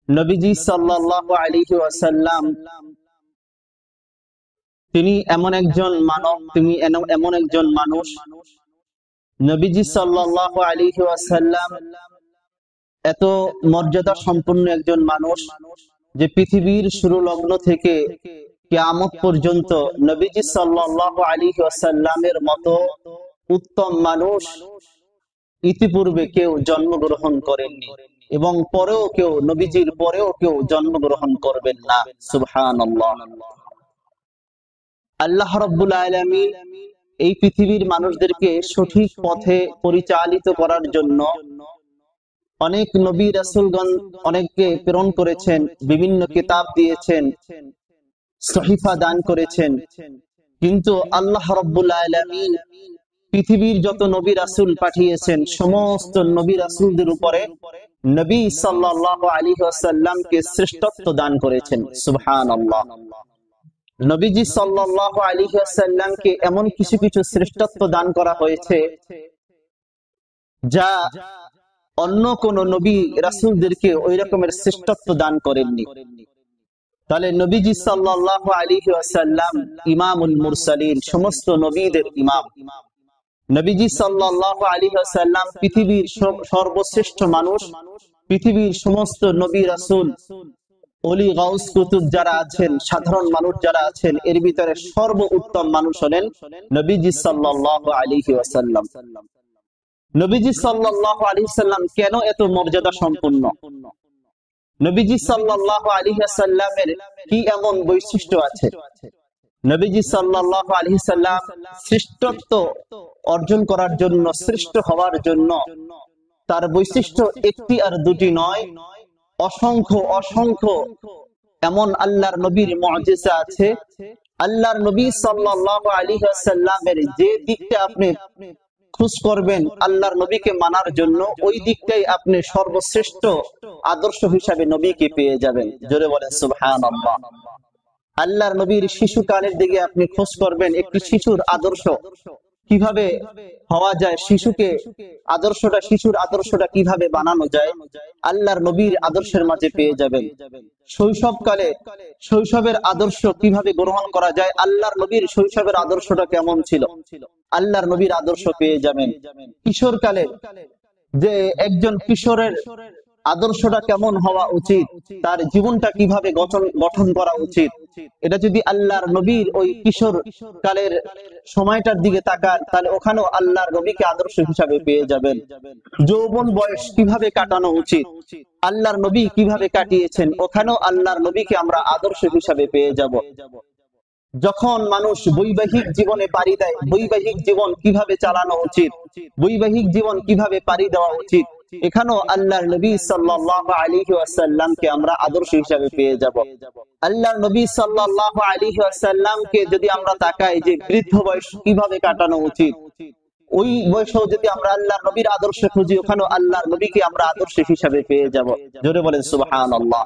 নবীজি সাল্লাল্লাহু আলাইহি ওয়াসাল্লাম তিনি এমন একজন মানব, তিনি এমন একজন মানুষ। নবীজি সাল্লাল্লাহু আলাইহি ওয়াসাল্লাম এত মর্যাদা সম্পন্ন একজন মানুষ যে পৃথিবীর শুরু লগ্ন থেকে কিয়ামত পর্যন্ত নবীজি সাল্লাল্লাহু আলাইহি ওয়াসাল্লামের মতো উত্তম মানুষ ইতিপূর্বে কেউ জন্মগ্রহণ করেননি এবং পরেও কেউ, নবীজির পরেও কেউ জন্মগ্রহণ করবেন না। সুবহানাল্লাহ। আল্লাহ রাব্বুল আলামিন এই পৃথিবীর মানুষদেরকে সঠিক পথে পরিচালিত করার জন্য অনেক নবী রাসূলগণ অনেককে প্রেরণ করেছেন, বিভিন্ন কিতাব দিয়েছেন, সহিফা দান করেছেন। কিন্তু আল্লাহ রাব্বুল আলামিন পৃথিবীর যত নবী রাসূল পাঠিয়েছেন সমস্ত নবী রাসূলদের উপরে নবী সাল্লাল্লাহু আলাইহি ওয়াসাল্লামকে শ্রেষ্ঠত্ব দান করেছেন। সুবহানাল্লাহ। নবীজি সাল্লাল্লাহু আলাইহি ওয়াসাল্লামকে এমন কিছু কিছু শ্রেষ্ঠত্ব দান করা হয়েছে যা অন্য কোন নবী রাসূলদেরকে ওই রকমের শ্রেষ্ঠত্ব দান করেননি। তাহলে নবীজি সাল্লাল্লাহু আলাইহি ওয়াসাল্লাম ইমামুল মুরসালিন, সমস্ত নবীদের ইমাম। নবীজি সাল্লাল্লাহু আলাইহি ওয়াসাল্লাম পৃথিবীর সর্বশ্রেষ্ঠ মানুষ। পৃথিবীর সমস্ত নবী রাসূল, ওলি, গাউস, কুতুব যারা আছেন, সাধারণ মানুষ যারা আছেন, এর ভিতরে সর্বোত্তম মানুষ হলেন নবীজি সাল্লাল্লাহু আলাইহি ওয়াসাল্লাম। নবীজি সাল্লাল্লাহু আলাইহি ওয়াসাল্লাম কেন এত মর্যাদা সম্পন্ন? নবীজি সাল্লাল্লাহু আলাইহি ওয়াসাল্লামের কি এমন বৈশিষ্ট্য আছে? নবীজি সাল্লাল্লাহু আলাইহি ওয়াসাল্লাম শ্রেষ্ঠত্ব অর্জন করার জন্য, শ্রেষ্ঠ হওয়ার জন্য তার বৈশিষ্ট্য একটি আর দুটি নয়, অসংখ্য অসংখ্য এমন আল্লাহর নবীর মুআজিজা আছে। আল্লাহর নবী সাল্লাল্লাহু আলাইহি ওয়াসাল্লামের যে দিকটা আপনি খোঁজ করবেন আল্লাহর নবীকে মানার জন্য, ওই দিকটাই আপনি সর্বশ্রেষ্ঠ আদর্শ হিসাবে নবীকে পেয়ে যাবেন। জোরে বলেন সুবহানাল্লাহ। আল্লাহর নবীর শিশু কালের দিকে আপনি খোঁজ করবেন, একটি শিশুর আদর্শ কিভাবে হওয়া যায়, শিশুর আদর্শটা কিভাবে বানানো যায়, আল্লাহর নবীর আদর্শের মাঝে পেয়ে যাবেন। শৈশবকালে শৈশবের আদর্শ কিভাবে গ্রহণ করা যায়, আল্লাহর নবীর শৈশবের আদর্শটা কেমন ছিল, আল্লাহর নবীর আদর্শ পেয়ে যাবেন। কিশোরকালে যে একজন কিশোরের আদর্শটা কেমন হওয়া উচিত, তার জীবনটা কিভাবে গঠন করা উচিত, এটা যদি আল্লাহর নবীর ওই কিশোর কালের সময়টার দিকে তাকান তাহলে ওখানেও আল্লাহর নবীকে আদর্শ হিসাবে পেয়ে যাবেন। যৌবন বয়স কিভাবে কাটানো উচিত, আল্লাহর নবী কিভাবে কাটিয়েছেন, ওখানেও আল্লাহর নবীকে আমরা আদর্শ হিসাবে পেয়ে যাব। যখন মানুষ বৈবাহিক জীবনে পাড়ি দেয়, বৈবাহিক জীবন কিভাবে চালানো উচিত, বৈবাহিক জীবন কিভাবে পাড়ি দেওয়া উচিত, এখানেও আল্লাহর নবী সাল্লাল্লাহু আলাইহি ওয়াসাল্লামকে আমরা আদর্শ হিসাবে পেয়ে যাব। আল্লাহর নবী সাল্লাল্লাহু আলাইহি ওয়াসাল্লামকে যদি আমরা তাকাই যে বৃদ্ধ বয়স কিভাবে কাটানো উচিত, ওই বয়সেও যদি আমরা আল্লাহর নবীর আদর্শ খুঁজি, ওখানেও আল্লাহর নবীকে আমরা আদর্শ হিসাবে পেয়ে যাব। জোরে বলেন সুবহানাল্লাহ।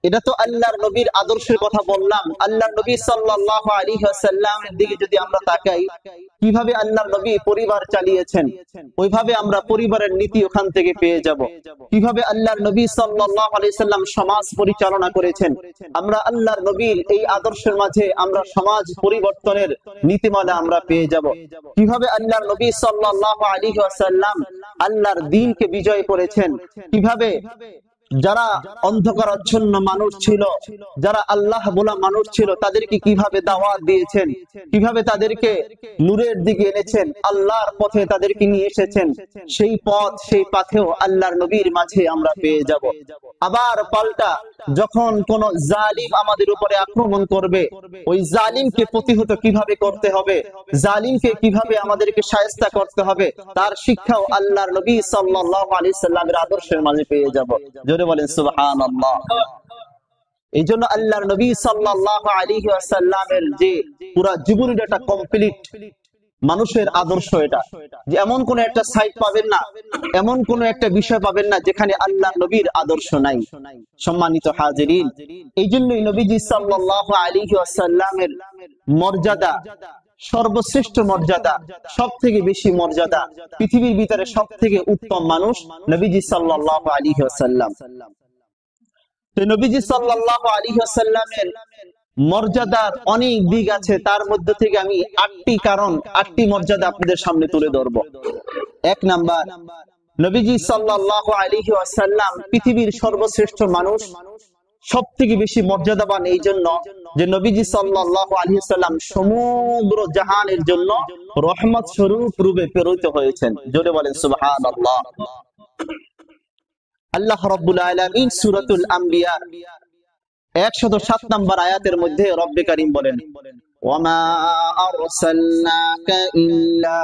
এটা তো আল্লাহর নবীর আদর্শের কথা বললাম। আল্লাহর নবী সাল্লাল্লাহু আলাইহি ওয়াসাল্লামের দিকে যদি আমরা তাকাই, কিভাবে আল্লাহর নবী পরিবার চালিয়েছেন, ওইভাবে আমরা পরিবারের নীতি ওখান থেকে পেয়ে যাব। কিভাবে আল্লাহর নবী সাল্লাল্লাহু আলাইহি ওয়াসাল্লাম সমাজ পরিচালনা করেছেন, আমরা আল্লাহর নবীর এই আদর্শের মাঝে আমরা সমাজ পরিবর্তনের নীতিমালা আমরা পেয়ে যাব। কিভাবে আল্লাহর নবী সাল্লাল্লাহু আলাইহি ওয়াসাল্লাম আল্লাহর দ্বীনকে বিজয় করেছেন, কিভাবে যারা অন্ধকারাচ্ছন্ন মানুষ ছিল, যারা আল্লাহ বলা মানুষ ছিল, তাদেরকে কিভাবে দাওয়াত দিয়েছেন, কিভাবে তাদেরকে নূরের দিকে এনেছেন, আল্লাহর পথে তাদেরকে নিয়ে এসেছেন, সেই পথ সেই পথেও আল্লাহর নবীর মাঝে আমরা পেয়ে যাব। আবার পাল্টা যখন কোন জালিম আমাদের উপরে আক্রমণ করবে, ওই জালিমকে প্রতিহত কিভাবে করতে হবে, জালিমকে কিভাবে আমাদেরকে শায়েস্তা করতে হবে, তার শিক্ষাও আল্লাহর নবী সাল্লাল্লাহু আলাইহি ওয়াসাল্লামের আদর্শের মাঝে পেয়ে যাব। জোরে বলেন সুবহানাল্লাহ। এই জন্য আল্লাহর নবী সাল্লাল্লাহু আলাইহি ওয়াসাল্লামের যে পুরা জীবনীটা একটা কমপ্লিট মানুষের আদর্শ। এটা যে এমন কোন একটা সাইট পাবেন না, এমন কোন একটা বিষয় পাবেন না যেখানে আল্লাহর নবীর আদর্শ নাই। সম্মানিত হাজিরিন, এই জন্যই নবীজি সাল্লাল্লাহু আলাইহি ওয়াসাল্লামের মর্যাদা, সর্বশ্রেষ্ঠ মর্যাদা, সব থেকে বেশি মর্যাদা, পৃথিবীর ভিতরে সব থেকে উত্তম মানুষ নবীজি সাল্লাল্লাহু আলাইহি ওয়াসাল্লাম। তো নবীজি সাল্লাল্লাহু আলাইহি ওয়াসাল্লামের মর্যাদার অনেক দিক আছে, তার মধ্যে থেকে আমি 8টি মর্যাদা আপনাদের সামনে তুলে ধরবো। 1 নাম্বার, নবীজি সাল্লাল্লাহু আলাইহি ওয়াসাল্লাম পৃথিবীর সর্বশ্রেষ্ঠ মানুষ, সবথেকে বেশি মর্যাদাবান এই জন্য যে নবীজি সাল্লাল্লাহু আলাইহি ওয়াসাল্লাম সমগ্র জাহানের জন্য রহমত স্বরূপ রূপে প্রেরিত হয়েছেন। জোরে বলেন সুবহানাল্লাহ। আল্লাহ রাব্বুল আলামিন সূরাতুল আম্বিয়া 107 নম্বর আয়াতের মধ্যে রব্বে কারীম বলেন, ওয়ামা আরসালনাকা ইল্লা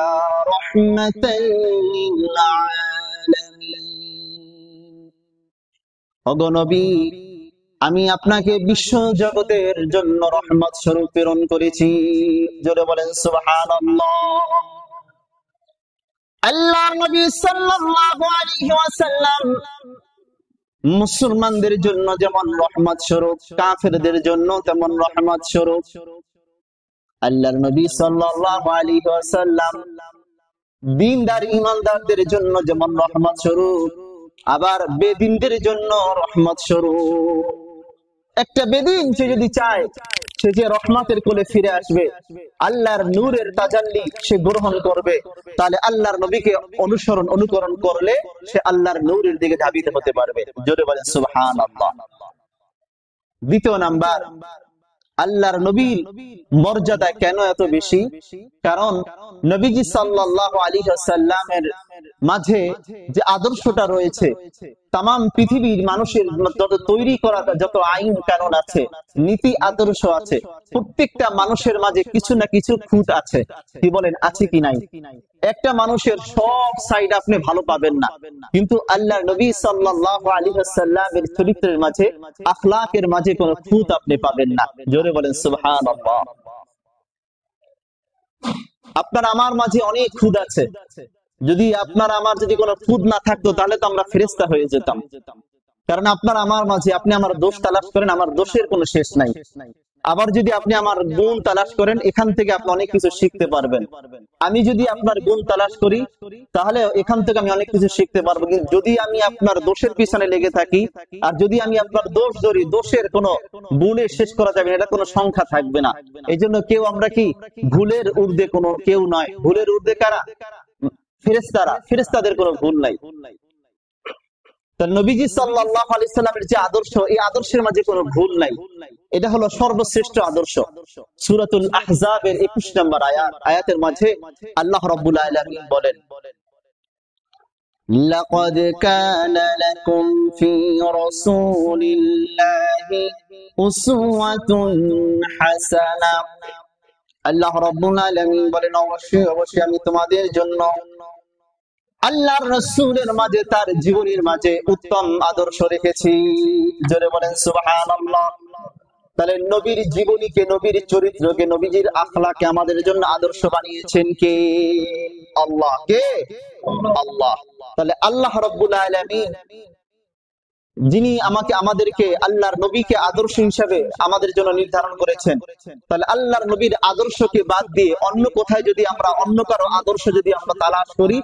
রাহমাতাল লিল আলামিন। ওগো নবী, আমি আপনাকে বিশ্ব জগতের জন্য রহমত স্বরূপ প্রেরণ করেছি। জোরে বলেন সুবহানাল্লাহ। আল্লাহর নবী সাল্লাল্লাহু আলাইহি ওয়াসাল্লাম মুসলমানদের জন্য যেমন রহমত স্বরূপ, কাফেরদের জন্য তেমন রহমত স্বরূপ। আল্লাহর নবী সাল্লাল্লাহু আলাইহি ওয়াসাল্লাম দ্বীনদার ঈমানদারদের জন্য যেমন রহমত স্বরূপ, আবার বেদিনদের জন্য রহমত স্বরূপ। একটা বেদিন সে যদি চায় সে যে রহমতের কোলে ফিরে আসবে, আল্লাহর নূরের তাজাল্লি সে গ্রহণ করবে, তাহলে আল্লাহর নবীকে অনুকরণ করলে সে আল্লাহর নূরের দিকে ধাবিত হতে পারবে। জোরে বলেন সুবহানাল্লাহ। 2 নাম্বার, আল্লাহর নবীর মর্যাদা কেন এত বেশি? কারণ নবীজি সাল্লাল্লাহু আলাইহি ওয়াসাল্লামের মাঝে যে আদর্শটা রয়েছে, তাম পৃথিবীর মানুষের যত তৈরি করা যত আইন কানুন আছে, নীতি আদর্শ আছে, প্রত্যেকটা মানুষের মাঝে কিছু না কিছু খুঁত আছে। কি বলেন, আছে কি নাই? একটা মানুষের সব সাইড আপনি ভালো পাবেন না, কিন্তু আল্লাহর নবী সাল্লাল্লাহু আলাইহি ওয়াসাল্লামের চরিত্রের মাঝে, আখলাকের মাঝে কোনো খুঁত আপনি পাবেন না। জোরে বলেন সুবহানাল্লাহ। আপনার আমার মাঝে অনেক খুঁত আছে, যদি আপনার আমার যদি কোনো খুঁত না থাকতো তাহলে তো আমরা ফেরেশতা হয়ে যেতাম। কারণ আপনার আমার মাঝে আপনি আমার দোষ তালাশ করেন, আমার দোষের কোনো শেষ নাই। আবার যদি আপনি আমার গুণ তালাশ করেন, এখান থেকে আপনি অনেক কিছু শিখতে পারবেন। আমি যদি আপনার গুণ তালাশ করি তাহলে এখান থেকে আমি অনেক কিছু শিখতে পারবো। কিন্তু যদি আমি আপনার দোষের পিছনে লেগে থাকি, আর যদি আমি আপনার দোষ ধরি, দোষের কোনো গুণে শেষ করা যাবে না, এটা কোনো সংখ্যা থাকবে না। এই জন্য আমরা কি ভুলের ঊর্ধ্বে কোনো কেউ নয়। ভুলের ঊর্ধ্বে কারা? ফেরেশতারা। ফেরেশতাদের কোনো ভুল নাই। নবীজি সাল্লাল্লাহু আলাইহি ওয়াসাল্লামের যে আদর্শ, এই আদর্শের মাঝে কোনো ভুল নাই। এটা হলো সর্বশ্রেষ্ঠ আদর্শ। সূরাতুল আহজাবের 21 নম্বর আয়াতের মাঝে আল্লাহ রাব্বুল আলামিন বলেন, লাকাদ কানা লাকুম ফি রাসূলিল্লাহি উসওয়াতুন হাসানাহ। আল্লাহ রাব্বুল আলামিন বলেন, অবশ্যই আমি তোমাদের জন্য আল্লাহর রাসূলের মাঝে, তার জীবনের মাঝে উত্তম আদর্শ রেখেছি। জোরে বলেন সুবহানাল্লাহ। তাহলে নবীর জীবনীকে, নবীর চরিত্রকে, নবীজির আখলাকে আমাদের জন্য আদর্শ বানিয়েছেন কে? আল্লাহ। কে? আল্লাহ। তাহলে আল্লাহ রাব্বুল আলামিন যিনি আমাদেরকে আল্লাহর নবীকে আদর্শ হিসাবে আমাদের জন্য নির্ধারণ করেছেন, তাহলে আল্লাহর নবীর আদর্শকে বাদ দিয়ে অন্য কোথায় যদি আমরা অন্য কারো আদর্শ যদি আমরা তালাশ করি,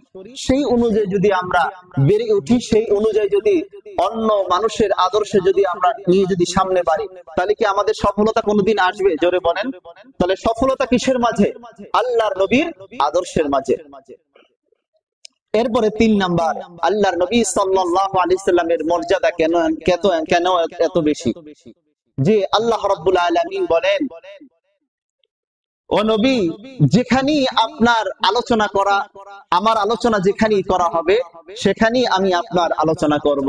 সেই অনুযায়ী যদি আমরা বেড়ে উঠি, সেই অনুযায়ী যদি অন্য মানুষের আদর্শ যদি আমরা নিয়ে যদি সামনে বাড়ি, তাহলে কি আমাদের সফলতা কোনোদিন আসবে? জোরে বলেন। তাহলে সফলতা কিসের মাঝে? আল্লাহর নবীর আদর্শের মাঝে। এরপরে 3 নাম্বার, আল্লাহর নবী সাল্লাল্লাহু আলাইহি সাল্লামের মর্যাদা কেন এত বেশি? যে আল্লাহ রাব্বুল আলামিন বলেন, ও নবী, যেখানেই আপনার আলোচনা করা, আমার আলোচনা যেখানেই করা হবে সেখানেই আমি আপনার আলোচনা করব।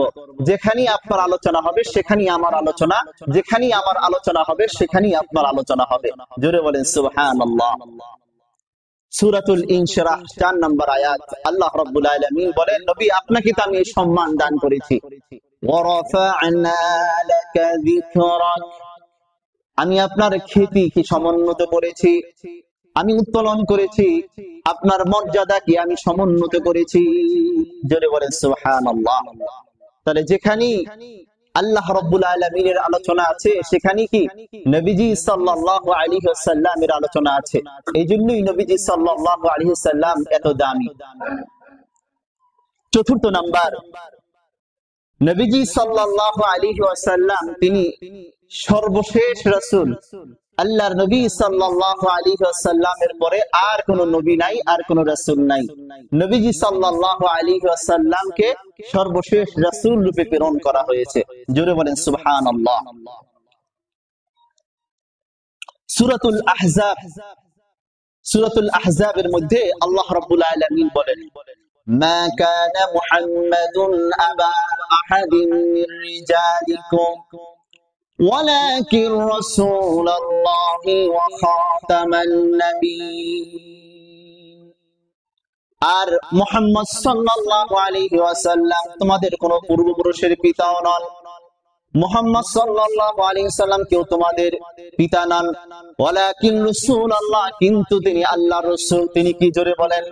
যেখানেই আপনার আলোচনা হবে সেখানেই আমার আলোচনা, যেখানেই আমার আলোচনা হবে সেখানেই আপনার আলোচনা হবে। জোরে বলেন সুবহানাল্লাহ। সূরাতুল ইনশিরাহ 4 নম্বর আয়াত আল্লাহ রাব্বুল আলামিন বলেন, নবী, আপনাকে তো আমি এই সম্মান দান করেছি। ওয়া রাফা'না লাকা যিকরাক, আমি আপনার খ্যাতি কি সমুন্নত করেছি, আমি উত্তোলন করেছি, আপনার মর্যাদা কি আমি সমুন্নত করেছি। জোরে বলেন সুবহানাল্লাহ। তাহলে যেখানেই আল্লাহ রাব্বুল আলামিনের আলোচনা আছে সেখানে কি নবীজি সাল্লাল্লাহু আলাইহি ওয়াসাল্লামের আলোচনা আছে। এইজন্যই নবীজি সাল্লাল্লাহু আলাইহি ওয়াসাল্লাম এত দামি। 4 নাম্বার, নবীজি সাল্লাল্লাহু আলাইহি ওয়াসাল্লাম তিনি সর্বশেষ রাসূল। আল্লাহর নবী সাল্লাল্লাহু আলাইহি ওয়াসাল্লামের পরে আর কোন নবী নাই, আর কোন রাসূল নাই। নবীজি সাল্লাল্লাহু আলাইহি ওয়াসাল্লামকে সর্বশেষ রাসূল রূপে প্রেরণ করা হয়েছে। জোরে বলেন সুবহানাল্লাহ। সূরাতুল আহজাব, সূরাতুল আহজাবের মধ্যে আল্লাহ রাব্বুল আলামিন বলেন, মা কানা মুহাম্মাদুন আবা আহাদিন মির রিজালিকুম ওয়ালাকিন রাসূলুল্লাহি ওয়া খাতামান নাবিয়্যিন। আর মুহাম্মদ সাল্লাল্লাহু আলাইহি ওয়াসাল্লাম তোমাদের কোন পূর্বপুরুষের পিতাও নন। মুহাম্মদ সাল্লাল্লাহু আলাইহি ওয়াসাল্লাম কেউ তোমাদের পিতা নন। ওয়ালাকিন রাসূলুল্লাহ, কিন্তু তিনি আল্লাহর রাসূল। তিনি কি? জোরে বলেন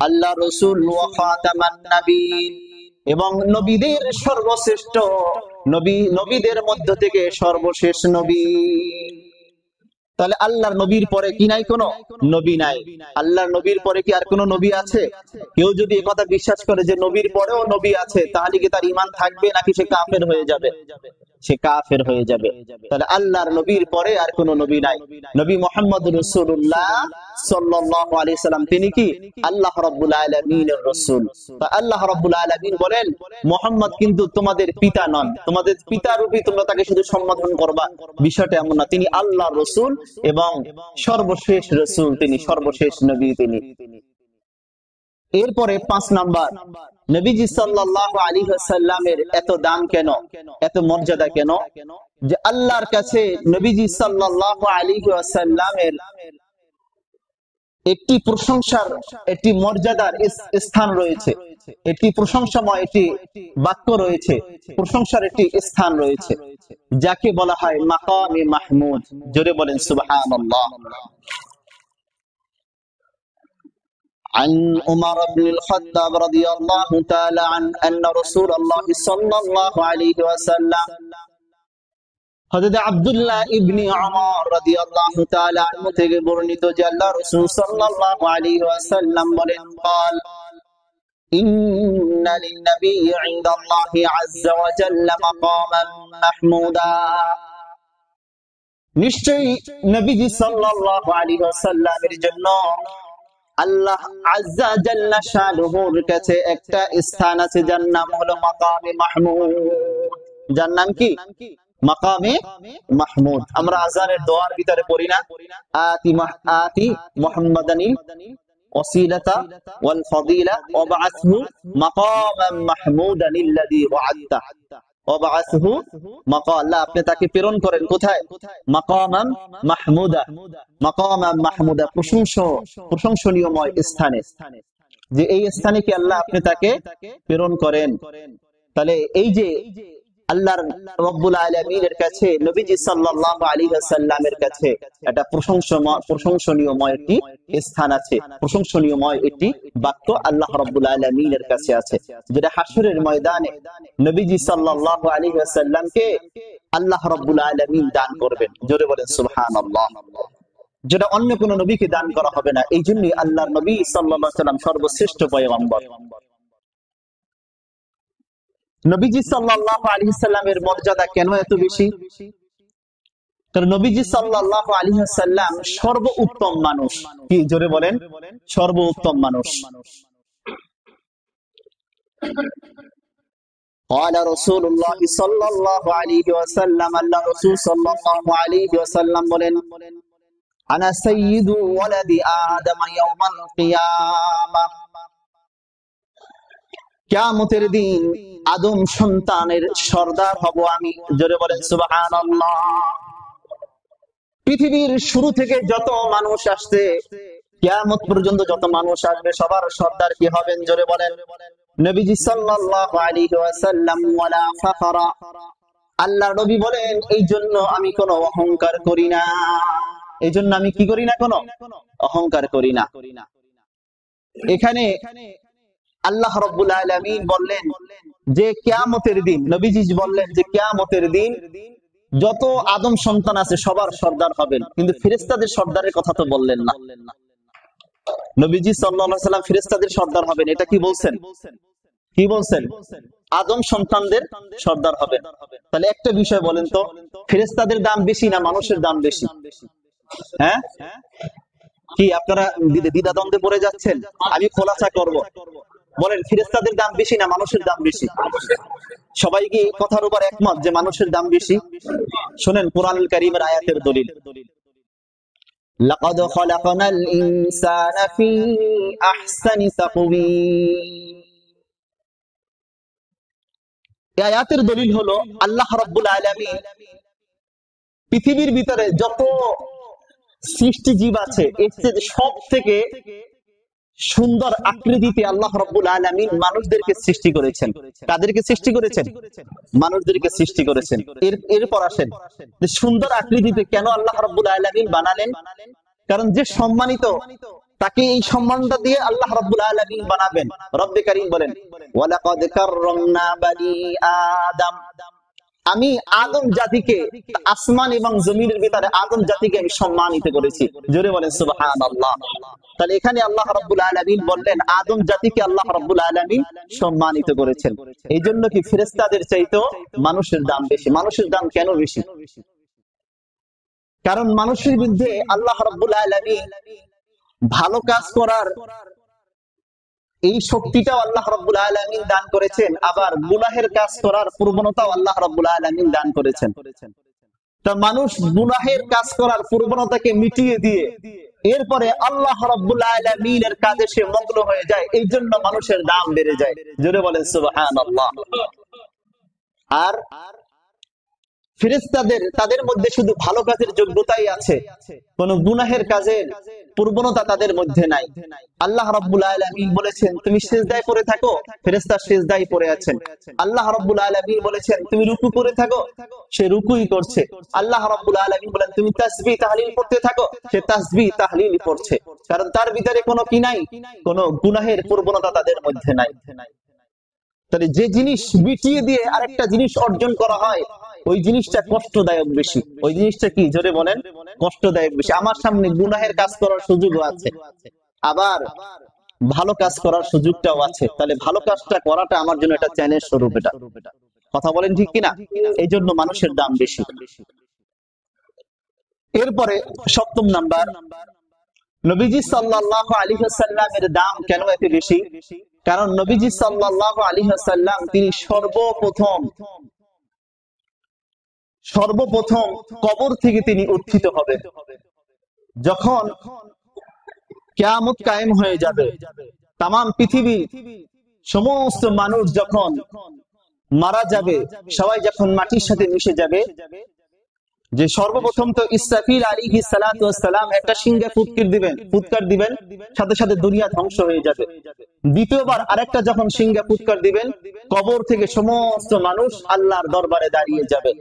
আল্লাহর রাসূল। ওয়া খাতামান নাবিয়্যিন, এবং নবীদের সর্বশ্রেষ্ঠ নবী, নবীদের মধ্য থেকে সর্বশেষ নবী। তাহলে আল্লাহর নবীর পরে কি নাই? কোনো নবী নাই। আল্লাহর নবীর পরে কি আর কোনো নবী আছে? কেউ যদি একথা বিশ্বাস করে যে নবীর পরেও নবী আছে, তাহলে কি তার ঈমান থাকবে নাকি সে কাফের হয়ে যাবে? সে কাফের হয়ে যাবে। তাহলে আল্লাহর নবীর পরে আর কোনো নবী নাই। নবী মুহাম্মদ রাসূলুল্লাহ সাল্লাল্লাহু আলাইহি সাল্লাম তিনি কি? আল্লাহ রাব্বুল আলামিনের রাসূল। তা আল্লাহ রাব্বুল আলামিন বলেন মুহাম্মদ কিন্তু তোমাদের পিতা নন, তোমাদের পিতা রূপী তোমরা তাকে শুধু সম্বোধন করবা, বিষয়টা এমন না। তিনি আল্লাহর রাসূল এবং সর্বশেষ রাসূল, তিনি সর্বশেষ নবী তিনি। এরপরে 5 নাম্বার, নবীজি সাল্লাল্লাহু আলাইহি ওয়াসাল্লামের এত দাম কেন, এত মর্যাদা কেন? যে আল্লাহর কাছে নবীজি সাল্লাল্লাহু আলাইহি ওয়াসাল্লামের একটি প্রশংসার, একটি মর্যাদার স্থান রয়েছে, একটি প্রশংসাময় একটি বাক্য রয়েছে, প্রশংসার একটি স্থান রয়েছে, যাকে বলা হয় মাকামে মাহমুদ। জোরে বলেন সুবহানাল্লাহ। عن عمر بن الخطاب رضي الله تعالى عنه أن رسول الله صلى الله عليه وسلم হযরত আব্দুল্লাহ ইবনে উমর রাদিয়াল্লাহু তাআলা আনহু থেকে বর্ণিত যে আল্লাহর রাসূল সাল্লাল্লাহু আলাইহি ওয়াসাল্লাম বলেন, قال إن للنبي عند الله عز وجل مقاما محمودا। নিশ্চয়ই নবীজি সাল্লাল্লাহু আলাইহি ওয়াসাল্লামের জন্য আল্লাহ আজ্জা জাল্লা শানুহুর কাছে একটা স্থান আছে, যার নাম হলো মাকামে মাহমুদ। যার নাম কি? মাকামে মাহমুদ। আমরা আযানের দোয়ার ভিতরে পড়ি না, আতি মুহাম্মাদানি ওয়াসিলাতা ওয়াল ফাদিলা ওয়াবআসহু মাকামান মাহমুদান আল্লাযী ওয়া'আদতা ওয়াবআসহু মাকাল্লা, আপনি তাকে প্রেরণ করেন কোথায়? মাকামান মাহমুদা, মাকামান মাহমুদা, প্রশংসনীয়ময় স্থানে। যে এই স্থানে কি আল্লাহ আপনি তাকে প্রেরণ করেন। তাহলে এই যে আল্লাহর রাব্বুল আলামিনের কাছে নবীজি সাল্লাল্লাহু আলাইহি ওয়াসাল্লামের কাছে একটা প্রশংসনীয়ময় একটি স্থান আছে, প্রশংসনীয়ময় একটি বাক্য আল্লাহ রাব্বুল আলামিনের কাছে আছে, যেটা হাশরের ময়দানে নবীজি সাল্লাল্লাহু আলাইহি ওয়াসাল্লামকে আল্লাহ রাব্বুল আলামিন দান করবেন। জোরে বলেন সুবহানাল্লাহ। যেটা অন্য কোন নবীকে দান করা হবে না। এই জন্যই আল্লাহর নবী সাল্লাল্লাহু আলাইহি ওয়াসাল্লাম সর্বশ্রেষ্ঠ পয়গম্বর। নবীজি সাল্লাল্লাহু আলাইহি সাল্লামের মর্যাদা কেন এত বেশি? কারণ নবীজি সাল্লাল্লাহু আলাইহি সাল্লাম সর্বোত্তম মানুষ। কি? জোরে বলেন সর্বোত্তম মানুষ। قال رسول الله صلى الله عليه وسلم আল্লাহ রাসূল সাল্লাল্লাহু আলাইহি ওয়াসাল্লাম বলেন, আনা সাইয়্যিদু ওয়ালাদি আদম ইয়াওমাল কিয়ামাহ। কিয়ামতের দিন আদম সন্তানের সর্দার হব আমি। জোরে বলেন সুবহানাল্লাহ। পৃথিবীর শুরু থেকে যত মানুষ আসছে, কিয়ামত পর্যন্ত যত মানুষ আসবে, সবার সর্দার কি হবেন? জোরে বলেন নবীজি সাল্লাল্লাহু আলাইহি ওয়াসাল্লাম। ওয়ালা ফাখরা, আল্লাহর নবী বলেন এই জন্য আমি কোনো অহংকার করি না। এই জন্য আমি কি করি না? কোনো অহংকার করি না। এখানে আল্লাহ রাব্বুল আলামিন বললেন যে কিয়ামতের দিন, নবীজি বললেন যে কিয়ামতের দিন যত আদম সন্তান আছে সবার সর্দার হবেন, কিন্তু ফেরেশতাদের সর্দারের কথা তো বললেন না। নবীজি সাল্লাল্লাহু আলাইহি ওয়াসাল্লাম ফেরেশতাদের সর্দার হবেন, এটা কি বলছেন? কি বলছেন? আদম সন্তানদের সর্দার হবেন। তাহলে একটা বিষয় বলেন তো, ফেরেশতাদের দাম বেশি না মানুষের দাম বেশি? হ্যাঁ, কি আপনারা দ্বিধাদ্বন্দ্বে পড়ে যাচ্ছেন? আমি খোলাসা করব, বলেন ফেরেশতাদের দাম বেশি না মানুষের দাম বেশি? সবাই কি কথার উপর একমত যে মানুষের দাম বেশি? শুনেন কুরআনুল কারীমের আয়াতের দলিল, লাকাদ খালাকনাল ইনসানা ফি আহসানি তাকওয়ীম। এই আয়াতের দলিল হলো আল্লাহ রাব্বুল আলামিন পৃথিবীর ভিতরে যত সৃষ্টি জীব আছে এর চেয়ে সব থেকে সুন্দর আকৃতিতে আল্লাহ রাব্বুল আলামিন মানুষদেরকে সৃষ্টি করেছেন। কাদেরকে সৃষ্টি করেছেন? মানুষদেরকে সৃষ্টি করেছেন। এরপর আসেন যে সুন্দর আকৃতিতে কেন আল্লাহ রাব্বুল আলামিন বানালেন? কারণ যে সম্মানিত তাকে এই সম্মানটা দিয়ে আল্লাহ রাব্বুল আলামিন বানাবেন। রব্বে কারীম বলেন ওয়ালাকাদ কাররামনা বানি আদম, আমি আদম জাতিকে, আসমান এবং জমিনের ভিতরে আদম জাতিকে আমি সম্মানিত করেছি। জোরে বলেন সুবহানাল্লাহ। তাহলে এখানে আল্লাহ রাব্বুল আলামিন বললেন আদম জাতিকে আল্লাহ রাব্বুল আলামিন সম্মানিত করেছেন। এই জন্য কি ফেরেশতাদের চাইতেও মানুষের দাম বেশি। মানুষের দাম কেন বেশি? কারণ মানুষের মধ্যে আল্লাহ রাব্বুল আলামিন ভালো কাজ করার এই শক্তিটাও আল্লাহ রাব্বুল আলামিন দান করেছেন, আবার গুনাহের কাজ করার প্রবণতাও আল্লাহ রাব্বুল আলামিন দান করেছেন। তা মানুষ গুনাহের কাজ করার প্রবণতাকে মিটিয়ে দিয়ে এরপরে আল্লাহ রাব্বুল আলামিনের কাজে সে মগ্ন হয়ে যায়, এই জন্য মানুষের দাম বেড়ে যায়। জোরে বলেন সুবহানাল্লাহ। আর ফেরেশতাদের তাদের মধ্যে শুধু ভালো কাজের যোগ্যতাই আছে, কোন গুনাহের কাজের প্রবণতা তাদের মধ্যে নাই। আল্লাহ রাব্বুল আলামিন বলেছেন তুমি সিজদায় পড়ে থাকো, ফেরেশতা সিজদায় পড়ে আছেন। আল্লাহ রাব্বুল আলামিন বলেছেন তুমি রুকু করে থাকো, সে রুকুই করছে। আল্লাহ রাব্বুল আলামিন বলেন তুমি তাসবিহ তাহলিল করতে থাকো, সে তাসবিহ তাহলিল করছে। কারণ তার ভিতরে কোনো কি নাই, কোনো গুনাহের প্রবণতা তাদের মধ্যে নাই। তাহলে যে জিনিস মিটিয়ে দিয়ে আরেকটা জিনিস অর্জন করা হয় ওই জিনিসটা কষ্টদায়ক বেশি। ওই জিনিসটা কি? জোরে বলেন, কষ্টদায়ক বেশি। আমার সামনে গুনাহের কাজ করার সুযোগও আছে, আবার ভালো কাজ করার সুযোগটাও আছে। তাহলে ভালো কাজটা করাটা আমার জন্য একটা চ্যালেঞ্জ স্বরূপ। এটা কথা বলেন ঠিক কিনা? এই জন্য মানুষের দাম বেশি। এরপরে সপ্তম নাম্বার, নবীজি সাল্লাল্লাহু আলাইহি ওয়াসাল্লামের দাম কেন এত বেশি? কারণ নবীজি সাল্লাল্লাহু আলাইহি ওয়াসাল্লাম তিনি সর্বপ্রথম কবর থেকে তিনি উত্থিত হবেন। যখন কিয়ামত কায়েম হয়ে যাবে, তাম পৃথিবী সমস্ত মানুষ যখন মারা যাবে, সবাই যখন মাটির সাথে মিশে যাবে, যে সর্বপ্রথম তো ইসরাফিল আলাইহিস সালাতু ওয়াস সালাম একটা সিংহে ফুৎকার দিবেন, সাথে সাথে দুনিয়া ধ্বংস হয়ে যাবে। দ্বিতীয়বার আরেকটা যখন সিংহে ফুৎকার দিবেন, কবর থেকে সমস্ত মানুষ আল্লাহর দরবারে দাঁড়িয়ে যাবে।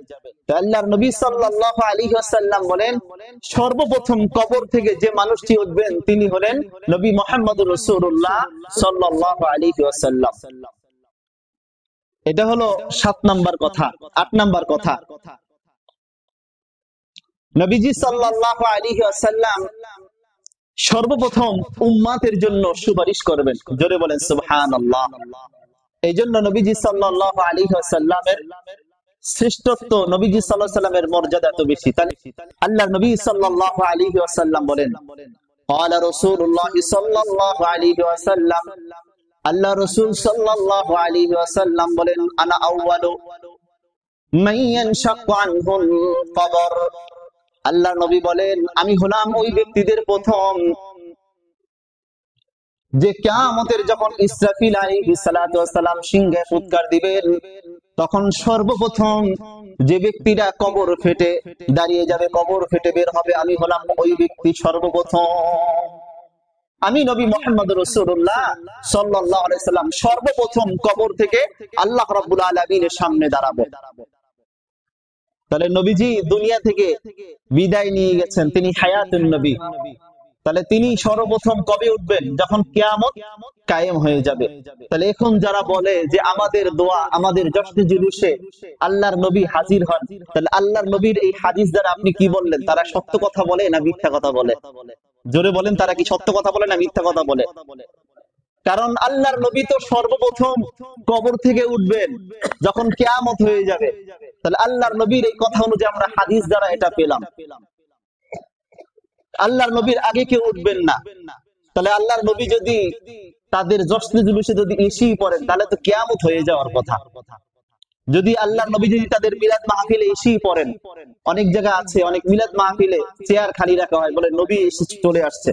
তো আল্লাহর নবী সাল্লাল্লাহু আলাইহি ওয়াসাল্লাম বলেন সর্বপ্রথম কবর থেকে যে মানুষটি উঠবেন তিনি হলেন নবী মুহাম্মদুর রাসূলুল্লাহ সাল্লাল্লাহু আলাইহি ওয়াসাল্লাম। এটা হলো 7 নাম্বার কথা। 8 নাম্বার কথা, নবীজি সাল্লাল্লাহু আলাইহি ওয়াসাল্লাম সর্বপ্রথম উম্মতের জন্য সুপারিশ করবেন। জোরে বলেন সুবহানাল্লাহ। এইজন্য নবীজি সাল্লাল্লাহু আলাইহি ওয়াসাল্লামের শ্রেষ্ঠত্ব, নবীজি সাল্লাল্লাহু আলাইহি ওয়াসাল্লামের মর্যাদা এত বেশি। তাই আল্লাহর নবী সাল্লাল্লাহু আলাইহি ওয়াসাল্লাম বলেন ক্বালা রাসূলুল্লাহ সাল্লাল্লাহু আলাইহি ওয়াসাল্লাম, আল্লাহ রাসূল সাল্লাল্লাহু আলাইহি ওয়াসাল্লাম বলেন আনা আউয়ালু মান ইয়ানশাক্কু আনহুল কবর। আল্লাহ নবী বলেন আমি হলাম ওই ব্যক্তিদের প্রথম যে কিয়ামতের যখন ইসরাফিল আলাইহিস সালাতু ওয়াস সালাম সিংহে ফুৎকার দিবেন, তখন সর্বপ্রথম যে ব্যক্তিরা কবর ফেটে দাঁড়িয়ে যাবে, কবর ফেটে বের হবে, আমি হলাম ওই ব্যক্তি সর্বপ্রথম। আমি নবী মুহাম্মদ রাসূলুল্লাহ সাল্লাল্লাহু আলাইহি সাল্লাম সর্বপ্রথম কবর থেকে আল্লাহ রাব্বুল আলামিনের সামনে দাঁড়াবো। তাহলে নবীজি দুনিয়া থেকে বিদায় নিয়ে গেছেন, তিনি হায়াতুন নবী। তাহলে তিনি সর্বপ্রথম কবে উঠবেন? যখন কিয়ামত কায়েম হয়ে যাবে। তাহলে এখন যারা বলে যে আমাদের দোয়া, আমাদের জশ্নে জুলুসে আল্লাহর নবী হাজির হন, তাহলে আল্লাহর নবীর এই হাদিস দ্বারা আপনি কি বললেন? তারা সত্য কথা বলে না মিথ্যা কথা বলে? জোরে বলেন, তারা কি সত্য কথা বলে না মিথ্যা কথা বলে? কারণ আল্লাহর নবী তো সর্বপ্রথম কবর থেকে উঠবেন যখন কিয়ামত হয়ে যাবে। তাহলে আল্লাহর নবীর এই কথা অনুযায়ী আমরা হাদিস দ্বারা এটা পেলাম, আল্লাহর নবীর আগে কেউ উঠবেন না। তাহলে আল্লাহর নবী যদি তাদের জশ্নে জুলুসে যদি এসেই পড়েন তাহলে তো কিয়ামত হয়ে যাওয়ার কথা। যদি আল্লাহর নবী যদি তাদের মিলাদ মাহফিলে এসেই পড়েন, অনেক জায়গা আছে অনেক মিলাদ মাহফিলে চেয়ার খালি রাখা হয়, বলে নবী এসে চলে আসছে।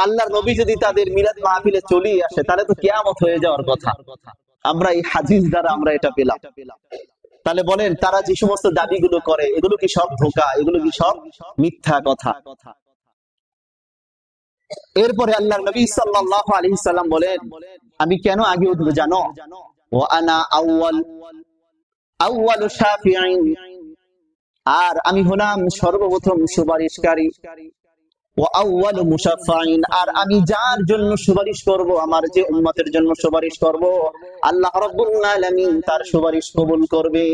আল্লাহর নবী যদি তাদের মিলাদ মাহফিলে চলে আসে তাহলে তো কিয়ামত হয়ে যাওয়ার কথা। আমরা এই হাদিস দ্বারা আমরা এটা পেলাম। তাহলে বলেন তারা যে সমস্ত দাবিগুলো করে এগুলো কি সব ধোঁকা, এগুলো কি সব মিথ্যা কথা? এরপরে আল্লাহর নবী সাল্লাল্লাহু আলাইহি সাল্লাম বলেন, আমি কেন আগে উঠবো জানো? ওয়া আনা আউয়ালু শাফিঈন, আর আমি হলাম সর্বপ্রথম সুপারিশকারী। ওয়া আউয়ালু মুশাফফাঈন, আর আমি যার জন্য সুপারিশ করব, আমার যে উম্মতের জন্য সুপারিশ করব, আল্লাহ রাব্বুল আলামিন তার সুপারিশ কবুল করবে।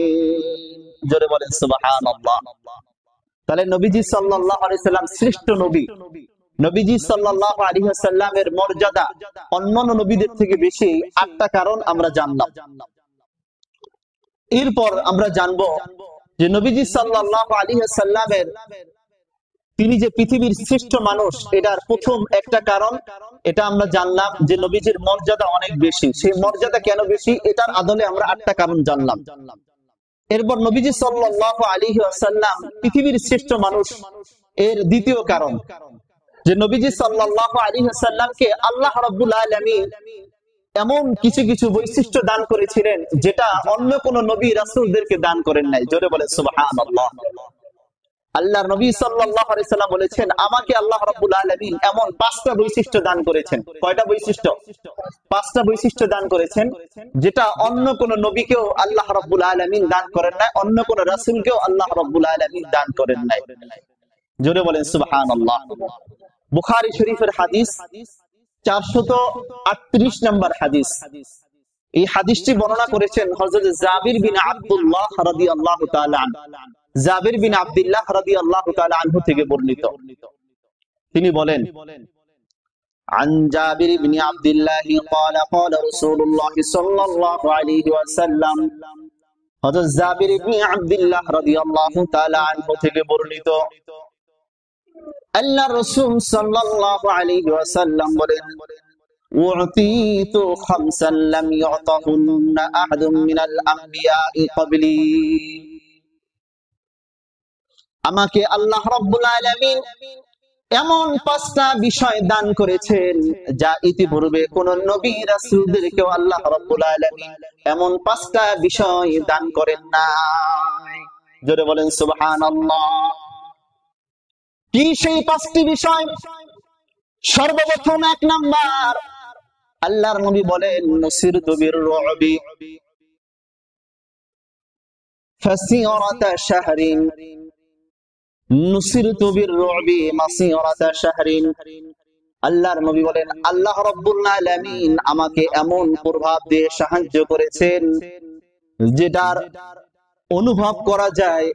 জোরে বলেন সুবহানাল্লাহ। তাহলে নবীজি সাল্লাল্লাহু আলাইহি সাল্লাম শ্রেষ্ঠ নবী। নবীজি সাল্লাল্লাহু আলাইহি ওয়াসাল্লামের মর্যাদা অন্যান্য নবীদের থেকে বেশি। 8টা কারণ আমরা জানলাম। এরপর আমরা জানবো যে নবীজি সাল্লাল্লাহু আলাইহি ওয়াসাল্লামের তিনি যে পৃথিবীর শ্রেষ্ঠ মানুষ, এটার প্রথম একটা কারণ এটা আমরা জানলাম যে নবীজির মর্যাদা অনেক বেশি। সেই মর্যাদা কেন বেশি এটার আদলে আমরা 8টা কারণ জানলাম। এরপর নবীজি সাল্লাল্লাহু আলাইহি ওয়াসাল্লাম পৃথিবীর শ্রেষ্ঠ মানুষ এর দ্বিতীয় কারণ যে নবীজি সাল্লাল্লাহু আলাইহি ওয়াসাল্লামকে আল্লাহ রাব্বুল আলামিন এমন কিছু কিছু বৈশিষ্ট্য দান করেছিলেন যেটা অন্য কোন নবী রাসূলদেরকে দান করেন নাই। জোরে বলে সুবহানাল্লাহ। আল্লাহর নবী সাল্লাল্লাহু আলাইহি সাল্লাম বলেছেন, আমাকে আল্লাহ রাব্বুল আলামিন এমন 5টা বৈশিষ্ট্য দান করেছেন। কয়টা বৈশিষ্ট্য? 5টা বৈশিষ্ট্য দান করেছেন যেটা অন্য কোন নবীকেও আল্লাহ রাব্বুল আলামিন দান করেন নাই, অন্য কোন রাসূলকেও আল্লাহ রাব্বুল আলামিন দান করেন নাই। জোরে বলেন সুবহানাল্লাহ। বুখারী শরীফের হাদিস 438 নম্বর হাদিস। এই হাদিসটি বর্ণনা করেছেন হযরত জাবির বিন আব্দুল্লাহ রাদিয়াল্লাহু তাআলা আনহু। জাবির বিন আব্দুল্লাহ রাদিয়াল্লাহু তাআলা আনহু থেকে বর্ণিত। তিনি বলেন, عن جابر بن عبد الله قال قال رسول الله صلى الله عليه وسلم, হযরত জাবির ইবনে আব্দুল্লাহ রাদিয়াল্লাহু তাআলা আনহু থেকে বর্ণিত, আল্লাহ রাসূল সাল্লাল্লাহু আলাইহি ওয়াসাল্লাম বলেন, উ'তিতু খামসান লাম ইউতাহুন্না আহাদুম মিনাল আমবিয়া'i ক্বাবলি, আমাকে আল্লাহ রাব্বুল আলামিন এমন 5টা বিষয় দান করেছেন যা ইতিপূর্বে কোন নবী রাসূলদেরকেও আল্লাহ রাব্বুল আলামিন এমন 5টা বিষয় দান করেন নাই। জোরে বলেন সুবহানাল্লাহ। কি সেই 5টি বিষয়? সর্বপ্রথম 1 নাম্বার, আল্লাহর নবী বলেন, নুসিরতু বির-রু'বি ফাসিরাতা শাহরিন, নুসিরতু বির-রু'বি মাসিরাতা শাহরিন। আল্লাহর নবী বলেন, আল্লাহ রাব্বুল আলামিন আমাকে এমন প্রভাব দিয়ে সাহায্য করেছেন যেটার অনুভব করা যায়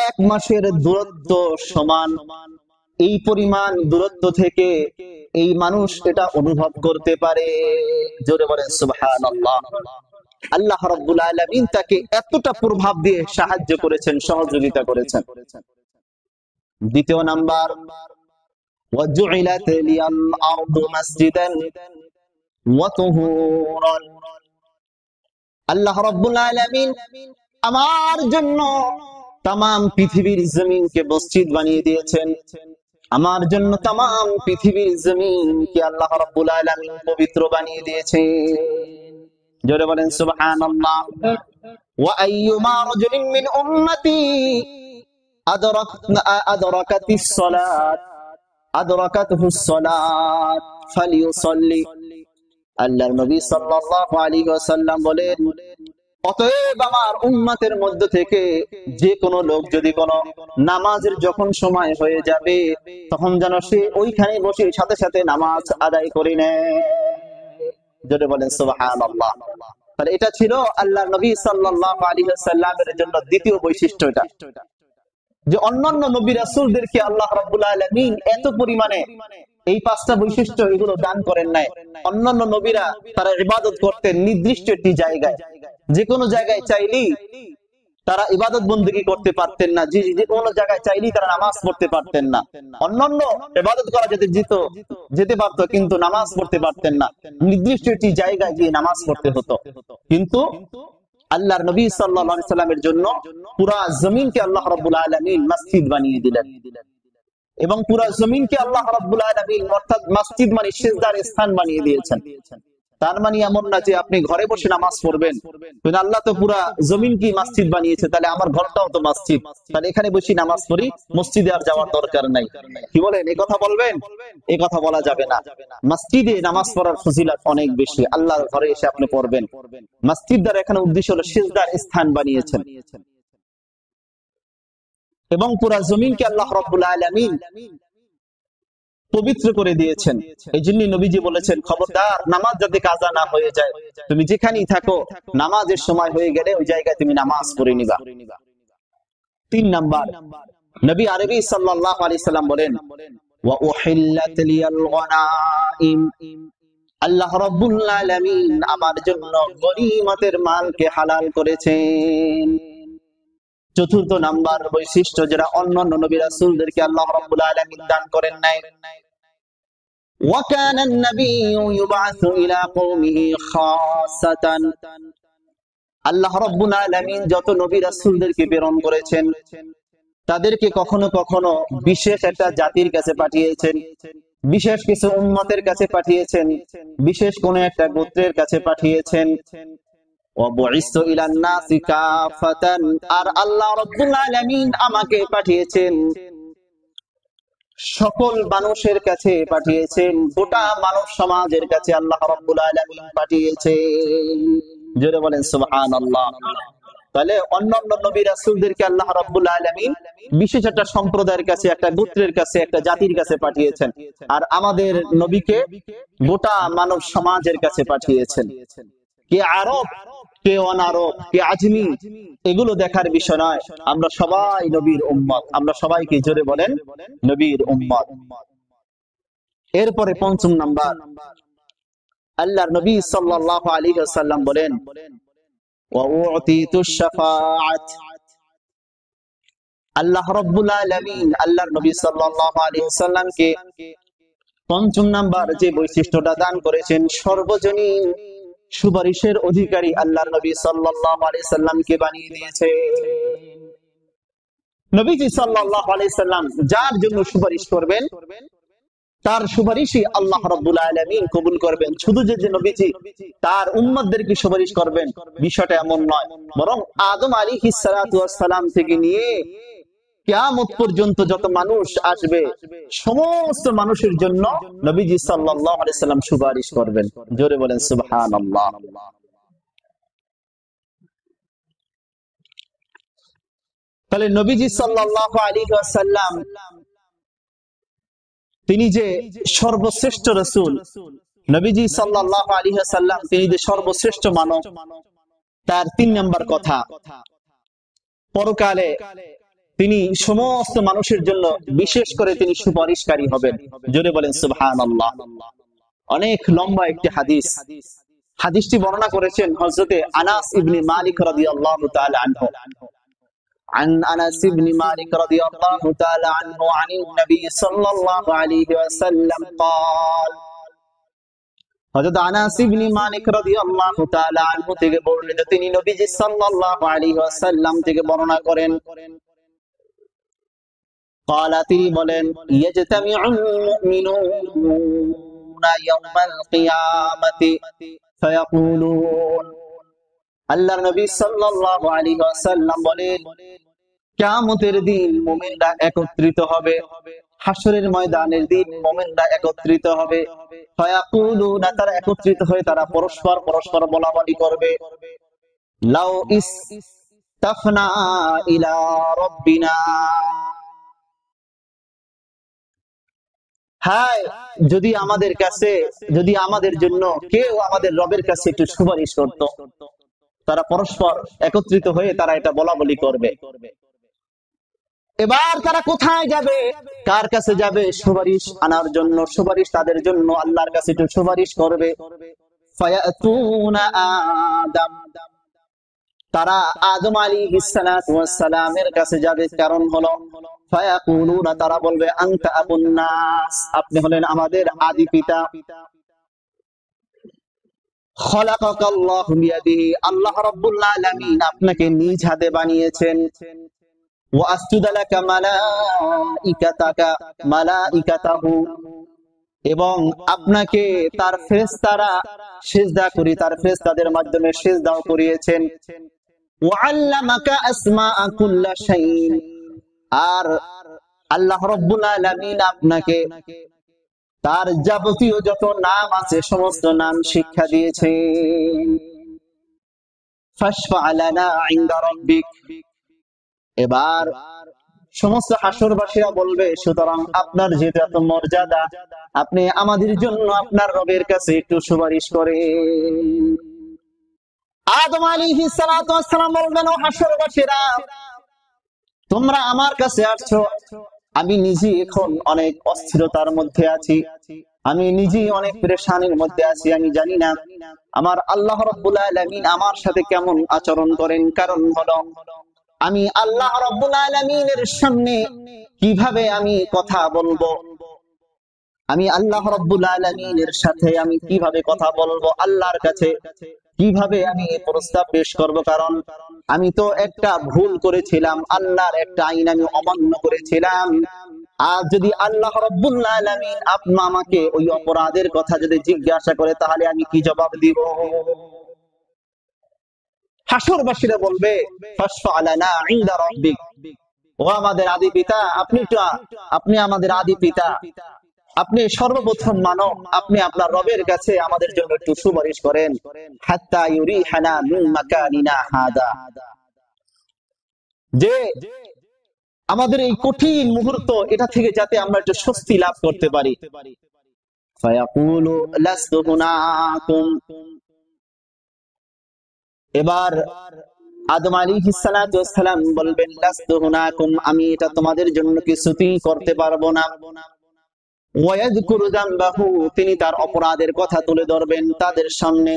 1 মাসের দূরত্ব সমান। এই পরিমাণ দূরত্ব থেকে এই মানুষ এটা অনুভব করতে পারে। জোরে বলেন সুবহানাল্লাহ। আল্লাহ রাব্বুল আলামিন তাকে এতটা প্রভাব দিয়ে সাহায্য করেছেন, সহযোগিতা করেছেন। দ্বিতীয় নাম্বার, ওয়াজুইলাত লিয়াল আরদু মাসজিদান ওয়া তুহুরান, আল্লাহ রাব্বুল আলামিন আমার জন্য তামাম পৃথিবীর জমিনকে মসজিদ বানিয়ে দিয়েছেন। আমার জন্য তামাম পৃথিবীর জমিনকে আল্লাহ রাব্বুল আলামিন পবিত্র বানিয়ে দিয়েছেন। জোরে বলেন সুবহানাল্লাহ। ওয়া আইয়ুমা রাজুলিন মিন উম্মতি আদরাকাতিস সালাত আদরাকাতুহুস সালাত ফালিয়ুসাল্লি, আল্লাহর নবী সাল্লাল্লাহু আলাইহি ওয়াসাল্লাম বলেন, অতএব আমার উম্মতের মধ্য থেকে যে কোনো লোক যদি কোনো নামাজের যখন সময় হয়ে যাবে তখন যেন সে ওইখানে বসে সাথে সাথে নামাজ আদায় করে নেয়। যদি বলেন সুবহানাল্লাহ। তাহলে এটা ছিল আল্লাহর নবী সাল্লাল্লাহু আলাইহি ওয়াসাল্লামের জন্য দ্বিতীয় বৈশিষ্ট্য, এটা যে অন্যান্য নবী রাসূলদেরকে আল্লাহ রাব্বুল আলামিন এত পরিমাণে এই পাঁচটা বৈশিষ্ট্য এগুলো দান করেন নাই। অন্যান্য নবীরা তারা ইবাদত করতেন নির্দিষ্ট একটি জায়গায়, যে কোনো জায়গায় চাইলেই তারা ইবাদত বন্দেগী করতে পারতেন না, যে কোনো জায়গায় চাইলেই তারা নামাজ পড়তে পারতেন না। অন্যান্য ইবাদত করা যেতে পারতো, কিন্তু নামাজ পড়তে পারতেন না, নির্দিষ্ট একটি জায়গায় গিয়ে নামাজ পড়তে হতো। কিন্তু আল্লাহর নবী সাল্লাল্লাহু আলাইহি সাল্লামের জন্য পুরা জমিনকে আল্লাহ রাব্বুল আলামিন মসজিদ বানিয়ে দিলেন, এবং পুরা জমিনকে আল্লাহ রাব্বুল আলামিন অর্থাৎ মসজিদ মানে সিজদার স্থান বানিয়ে দিয়েছেন। তার মানে এমন না যে আপনি ঘরে বসে নামাজ পড়বেন, কিন্তু আল্লাহ তো পুরা জমিনকে মসজিদ বানিয়েছে, তাহলে আমার ঘরটাও তো মসজিদ, তাহলে এখানে বসে নামাজ পড়ি, মসজিদে আর যাওয়ার দরকার নাই। কি বলেন, এই কথা বলবেন? এই কথা বলা যাবে না। মসজিদে নামাজ পড়ার ফজিলত অনেক বেশি, আল্লাহর ঘরে এসে আপনি পড়বেন। মসজিদ দ্বারা এখানে উদ্দেশ্য হলো সিজদার স্থান বানিয়েছেন, এবং পুরা জমিনকে আল্লাহ রাব্বুল আলামিন পবিত্র করে দিয়েছেন। এই জন্য নবীজি বলেছেন, খবরদার নামাজ যাতে কাজা না হয়ে যায়, তুমি যেখানেই থাকো নামাজের সময় হয়ে গেলে ওই জায়গায় তুমি নামাজ পড়ে নিবা। 3 নাম্বার, নবী আরবি সাল্লাল্লাহু আলাইহি সাল্লাম বলেন, ওয়া উহিল্লাত লিয়াল গনাইম, আল্লাহ রাব্বুল আলামিন আমার জন্য গনিমতের মালকে হালাল করেছেন। 4th নাম্বার বৈশিষ্ট্য যেটা অন্যান্য নবী রাসূলদেরকে আল্লাহ রাব্বুল আলামিন দান করেন নাই, ওয়া কানা আন-নাবিয়্যু ইউবআসু ইলা কওমিহি খাসাতান, আল্লাহ রাব্বুল আলামিন যত নবী রাসূলদেরকে প্রেরণ করেছেন তাদেরকে কখনো কখনো বিশেষ একটা জাতির কাছে পাঠিয়েছেন, বিশেষ কিছু উম্মতের কাছে পাঠিয়েছেন, বিশেষ কোন একটা গোত্রের কাছে পাঠিয়েছেন। আর আল্লাহ রাব্বুল আলামিন আমাকে পাঠিয়েছেন সকল মানুষের কাছে পাঠিয়েছেন, গোটা মানব সমাজের কাছে আল্লাহ রাব্বুল আলামিন পাঠিয়েছেন। জোরে বলেন সুবহানাল্লাহ। তাহলে অন্যান্য নবী রাসূলদেরকে আল্লাহ রাব্বুল আলামিন বিশেষ একটা সম্প্রদায়ের কাছে, একটা গোত্রের কাছে, একটা জাতির কাছে পাঠিয়েছেন, আর আমাদের নবীকে গোটা মানব সমাজের কাছে পাঠিয়েছেন। কে আরব, কে অনারব, কে আজমি, এগুলো দেখার বিষয় নয়, আমরা সবাই নবীর উম্মত, আমরা সবাইকে জোরে বলেন নবীর উম্মত। এরপরে 5ম নাম্বার, আল্লাহর নবী সাল্লাল্লাহু আলাইহি ওয়াসাল্লাম বলেন, ওয়া উতিতুশ শাফাআত, আল্লাহ রাব্বুল আলামিন আল্লাহর নবী সাল্লাল্লাহু আলাইহি ওয়াসাল্লামকে 5ম নাম্বার যে বৈশিষ্ট্যটা দান করেছেন, সর্বজনীন সুপারিশের অধিকারী আল্লাহর নবী সাল্লাল্লাহু আলাইহি সাল্লামকে বানিয়ে দিয়েছে। নবীজি সাল্লাল্লাহু আলাইহি সাল্লাম যার জন্য সুপারিশ করবেন তার সুপারিশই আল্লাহ রাব্বুল আলামিন কবুল করবেন। শুধু যে নবীজি তার উম্মতদেরকে সুপারিশ করবেন বিষয়টা এমন নয়, বরং আদম আলাইহিস সালাতু ওয়াস সালাম থেকে নিয়ে কিয়ামত পর্যন্ত যত মানুষ আসবে সমস্ত মানুষের জন্য নবীজি সাল্লাল্লাহু আলাইহি সাল্লাম সুপারিশ করবেন। জোরে বলেন সুবহানাল্লাহ। তাহলে নবীজি সাল্লাল্লাহু আলাইহি ওয়াসাল্লাম তিনি যে সর্বশ্রেষ্ঠ রাসূল, নবীজি সাল্লাল্লাহু আলাইহি ওয়াসাল্লাম তিনি যে সর্বশ্রেষ্ঠ মানব, তার 3 নাম্বার কথা, পরকালে তিনি সমস্ত মানুষের জন্য বিশেষ করে তিনি সুপারিশকারী হবেন। জোরে বলেন সুবহানাল্লাহ। অনেক লম্বা একটি হাদিস, হাদিসটি বর্ণনা করেছেন হযরতে আনাস ইবনে মালিক রাদিয়াল্লাহু তাআলা আনহু। عن أنس بن مالك رضي الله تعالى عنه عن النبي صلى الله عليه وسلم قال, হযরত আনাস ইবনে মালিক রাদিয়াল্লাহু তাআলা আনহু থেকে বর্ণিত, তিনি নবীজি সাল্লাল্লাহু আলাইহি ওয়াসাল্লাম থেকে বর্ণনা করেন, قال, তিনি বলেন, ইয়াজতামিউল মুমিনুনা ইয়াওমাল কিয়ামাতি ফায়াকুলুন, আল্লাহর নবী সাল্লাল্লাহু আলাইহি ওয়াসাল্লাম বলেন, কিয়ামতের দিন মুমিনরা একত্রিত হবে, হাসরের ময়দানের দিন মুমিনরা একত্রিত হবে, ফায়াকুলুনা, তারা একত্রিত হয়ে তারা পরস্পর বলাবলি করবে, লাউ ইস্তাফনা ইলা রাব্বিনা, হায় যদি আমাদের কাছে, যদি আমাদের জন্য কেউ আমাদের রবের কাছে একটু সুপারিশ করত। তারা পরস্পর একত্রিত হয়ে তারা এটা বলা বলি করবে। এবার তারা কোথায় যাবে, কার কাছে যাবে? সুপারিশ আনার জন্য। সুপারিশ তাদের জন্য আল্লাহর কাছে একটু সুপারিশ করবে। ফায়াতুনা আদম, তারা আদম আলাইহিস সালাতু ওয়াস সালামের কাছে যাবে। কারণ হলো ফায়াকুলুনা, তারা বলবে আনতা আবুন নাস, আপনি হলেন আমাদের আদি পিতা। খলাকাকাল্লাহু বিয়াদিহি, আল্লাহ রাব্বুল আলামিন আপনাকে নিজ হাতে বানিয়েছেন। ওয়া আসজুদা লাকা মালাইকাতাহু, এবং আপনাকে তার ফেরেশতারা সিজদা করি, তার ফেরেশতাদের মাধ্যমে সিজদাও করিয়েছেন। ওয়া আল্লামাকা আসমাআ কুল্লা শাইইন, আর আল্লাহ রাব্বুল আলামিন আপনাকে তার যাবতীয় যত নাম আছে সমস্ত নাম শিক্ষা দিয়েছেন। ফাশফা লানা ইনদা রাব্বিক, এবার সমস্ত হাসরবাসীরা বলবে, সুতরাং আপনার যেহেতু এত মর্যাদা, আপনি আমাদের জন্য আপনার রবের কাছে একটু সুপারিশ করেন। আদম আলাইহিস সালাতু ওয়াস সালাম বলবেন, ও হাসরবাসীরা, তোমরা আমার কাছে আসছো, আমি নিজে এখন অনেক অস্থিরতার মধ্যে আছি, আমি নিজে অনেক পেরেশানির মধ্যে আছি। আমি জানি না আমার আল্লাহ রাব্বুল আলামিন আমার সাথে কেমন আচরণ করেন। কারণ হলো আমি আল্লাহ রাব্বুল আলামিনের সামনে কিভাবে আমি কথা বলবো, আমি আল্লাহ রাব্বুল আলামিনের সাথে আমি কিভাবে কথা বলবো, আল্লাহর কাছে কিভাবে আমি প্রস্তাব পেশ করব। কারণ আমি তো একটা ভুল করেছিলাম, আল্লাহর একটা আইন আমি অমান্য করেছিলাম। আর যদি আল্লাহ রাব্বুল আলামিন আমাকে ওই অপরাধের কথা যদি জিজ্ঞাসা করে, তাহলে আমি কি জবাব দিব? হাসরবাসীরা বলবে, ফাশফা লানা ইনদা রাব্বিক, ও আমাদের আদি পিতা, আপনি আমাদের আদি পিতা, আপনি সর্বপ্রথম মানব, আপনি আপনার রবের কাছে আমাদের জন্য একটু সুপারিশ করেন। হাত্তা ইউরিহানা মিন মাকানিনা হাদা, যে আমাদের এই কঠিন মুহূর্ত, এটা থেকে যাতে আমরা একটু স্বস্তি লাভ করতে পারি। ফায়াকুলু লাস্তু হুনাকুম, এবার আদম আলাইহিস সালাতু ওয়াস সালাম বলবেন, লাস্তু হুনাকুম, আমি এটা তোমাদের জন্য কিছুতেই করতে পারবো না। ওয়ায়াযকুরু যামবাহু, তিনি তার অপরাধের কথা তুলে ধরবেন তাদের সামনে।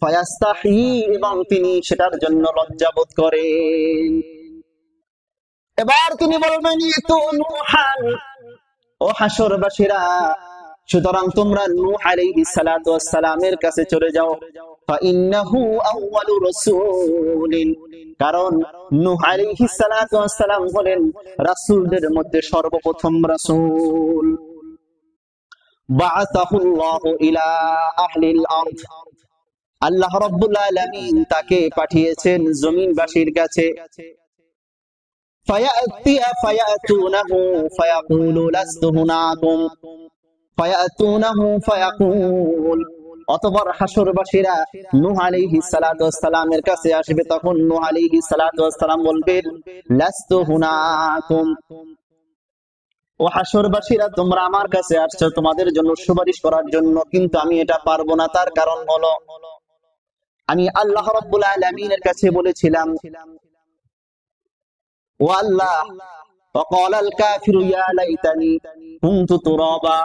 ফায়াস্তাহি, এবং তিনি সেটার জন্য লজ্জাবোধ করেন। এবার তিনি বলবেন, ইতু নূহান, ও হাসরবাসীরা, সুতরাং তোমরা নূহ আলাইহিস সালাতু ওয়াস সালামের কাছে চলে যাও। ফাইন্নাহু আউয়ালু রাসূলিন, কারণ নূহ আলাইহিস সালাতু ওয়াস সালাম হলেন রাসূলদের মধ্যে সর্বপ্রথম রাসূল। বাআসাহুল্লাহু ইলা আহলিল আরদ, আল্লাহ রাব্বুল আলামিন তাকে পাঠিয়েছেন জমিনবাসীর কাছে। ফায়াতুনাহু ফায়াকুলু লাস্তু হুনাকুম, ফায়াতুনাহু ফায়াকুল, অতঃপর হাসরবাসীরা নূহ আলাইহিস সালাতু ওয়াস সালামের কাছে আসবে। তখন নূহ আলাইহিস সালাতু ওয়াস সালাম বলবেন, লাস্তু হুনাকুম, ও হাসরবাসীরা, তোমরা আমার কাছে আসছো তোমাদের জন্য সুপারিশ করার জন্য, কিন্তু আমি এটা পারবো না। তার কারণ হলো আমি আল্লাহ রাব্বুল আলামিনের কাছে বলেছিলাম, ও আল্লাহ, ওয়াকালাল কাফিরু ইয়া লাইতানি কুনতু তুরাবা,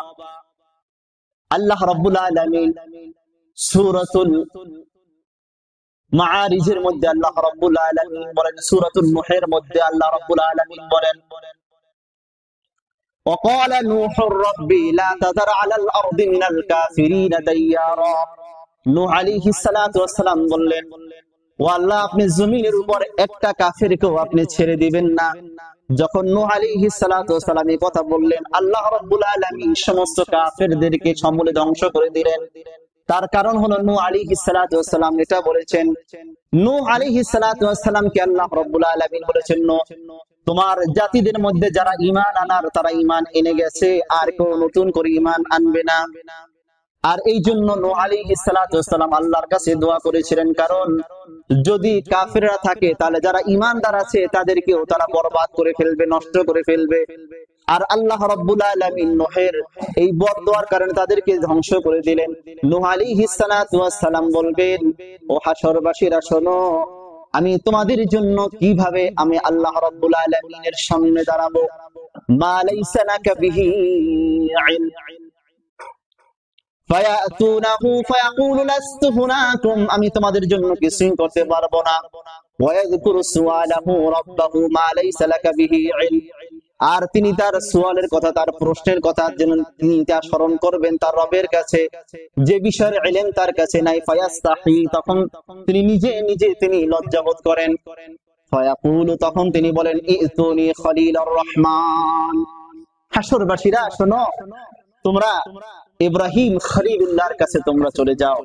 আল্লাহ রাব্বুল আলামিন সূরাতুল মাআরিজের মধ্যে আল্লাহ রাব্বুল আলামিন বলেন, সূরাতুল নূহের মধ্যে আল্লাহ রাব্বুল আলামিন বলেন, وقال نوح ربي لا تذر على الأرض من الكافرين ديارا, নূহ আলাইহিস সালাতু ওয়াস সালাম বললেন, ও আল্লাহ, আপনি জমিনের উপর একটা কাফেরকেও আপনি ছেড়ে দিবেন না। যখন নূহ আলাইহিস সালাতু ওয়াস সালাম এই কথা বললেন, আল্লাহ রাব্বুল আলামিন সমস্ত কাফেরদেরকে সমূলে ধ্বংস করে দিলেন। তার কারণ হলো নূহ আলাইহিস সালাতু ওয়াস সালাম এটা বলেছেন। নূহ আলাইহিস সালাতু ওয়াস সালামকে আল্লাহ রাব্বুল আলামিন বলেছেন, নূহ, তোমার জাতিদের মধ্যে যারা ঈমান আনার তারা ঈমান এনে গেছে, আর কেউ নতুন করে ঈমান আনবে না। আর এই জন্য নূহ আলাইহিস সালাতু ওয়াস সালাম আল্লাহর কাছে দোয়া করেছিলেন, কারণ যদি কাফেররা থাকে তাহলে যারা ঈমানদার আছে তাদেরকেও তারা বরবাদ করে ফেলবে, নষ্ট করে ফেলবে। আর আল্লাহ রাব্বুল আলামিন নূহের এই বদদোয়ার কারণে তাদেরকে ধ্বংস করে দিলেন। নূহ আলাইহিস সালাতু ওয়াস সালাম বলবেন, ও হাসরবাসীরা শোনো, আমি তোমাদের জন্য কিভাবে আমি আল্লাহ রাব্বুল আলামিনের সামনে দাঁড়াবো। মা লাইসা লাকা বিহি ইলম ফায়াতুনাহু ফায়াকুলু লাস্তু হুনাকুম, আমি তোমাদের জন্য কিছুই করতে পারবো না। ওয়ায়াযকুরু সুআলাহু রাব্বাহু মা লাইসা লাকা বিহি ইলম, আর তিনি তার সুয়ালের কথা, তার প্রশ্নের কথা যেন তিনি তা স্মরণ করবেন তার রবের কাছে, যে বিষয়ের ইলম তার কাছে নাই। ফায়াস্তাহি, তখন তিনি নিজে নিজে তিনি লজ্জাবোধ করেন। ফায়াকুলু, তখন তিনি বলেন ইতুনি খলিলুর রহমান, হাসরবাসীরা শোনো, তোমরা ইব্রাহিম খলিলুল্লাহর কাছে তোমরা চলে যাও,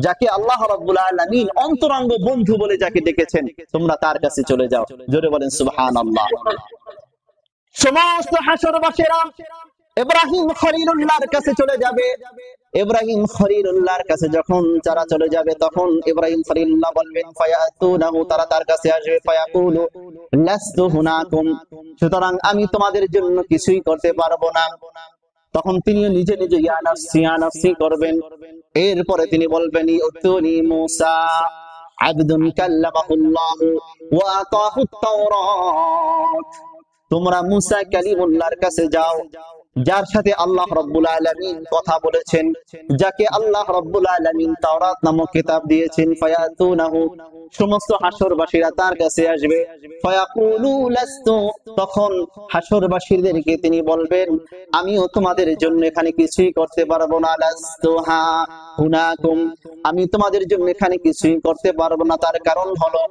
যাকে আল্লাহ রাব্বুল আলামিন অন্তরঙ্গ বন্ধু বলে যাকে ডেকেছেন, তোমরা তার কাছে চলে যাও। জোরে বলেন সুবহানাল্লাহ। সমস্ত হাসরবাসীরা ইব্রাহিম খলিলুল্লাহর কাছে চলে যাবে। ইব্রাহিম খলিলুল্লাহর কাছে যখন যারা চলে যাবে, তখন ইব্রাহিম খলিলুল্লাহ বলবেন ফায়াতুনাহু, তারা তার কাছে আসবে। ফায়াকুলু লাস্তু হুনাকুম, সুতরাং আমি তোমাদের জন্য কিছুই করতে পারবো না। তখন তিনি নিজে নিজে ইয়া নাফসি করবেন। এরপরে তিনি বলবেন ইউতুনি মূসা আবদুন কাল্লামাহুল্লাহ ওয়া আতাহুত তাওরাত, তোমরা মূসা কালিমুল্লাহর কাছে যাও, যার সাথে আল্লাহ রাব্বুল আলামিন কথা বলেছেন, যাকে আল্লাহ রাব্বুল আলামিন তাওরাত নামক কিতাব দিয়েছেন। ফায়াতুনাহু, সমস্ত হাসরবাসীরা তার কাছে আসবে। ফায়াকুলু লাস্তু, তখন হাসরবাসীদেরকে তিনি বলবেন আমিও তোমাদের জন্য এখানে কিছুই করতে পারবো না। লাস্তু হা হুনাকুম, আমি তোমাদের জন্য এখানে কিছুই করতে পারবো না। তার কারণ হলো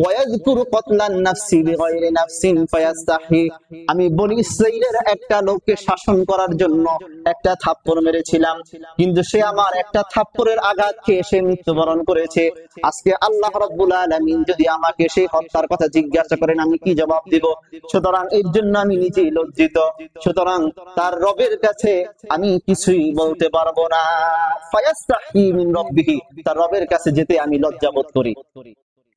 ওয়ায়াযকুরু কতলান নাফসি বিগাইরি নাফসিন ফায়াস্তাহি, আমি বনি ইসরাঈলের একটা লোককে শাসন করার জন্য একটা থাপ্পড় মেরেছিলাম, কিন্তু সে আমার একটা থাপ্পড়ের আঘাত খেয়ে সে মৃত্যুবরণ করেছে। আজকে আল্লাহ রাব্বুল আলামিন যদি আমাকে সেই হত্যার কথা জিজ্ঞাসা করেন, আমি কি জবাব দিব? সুতরাং এর জন্য আমি নিজেই লজ্জিত, সুতরাং তার রবের কাছে আমি কিছুই বলতে পারবো না। ফায়াস্তাহি মিন রাব্বিহি, তার রবের কাছে যেতে আমি লজ্জা বোধ করি।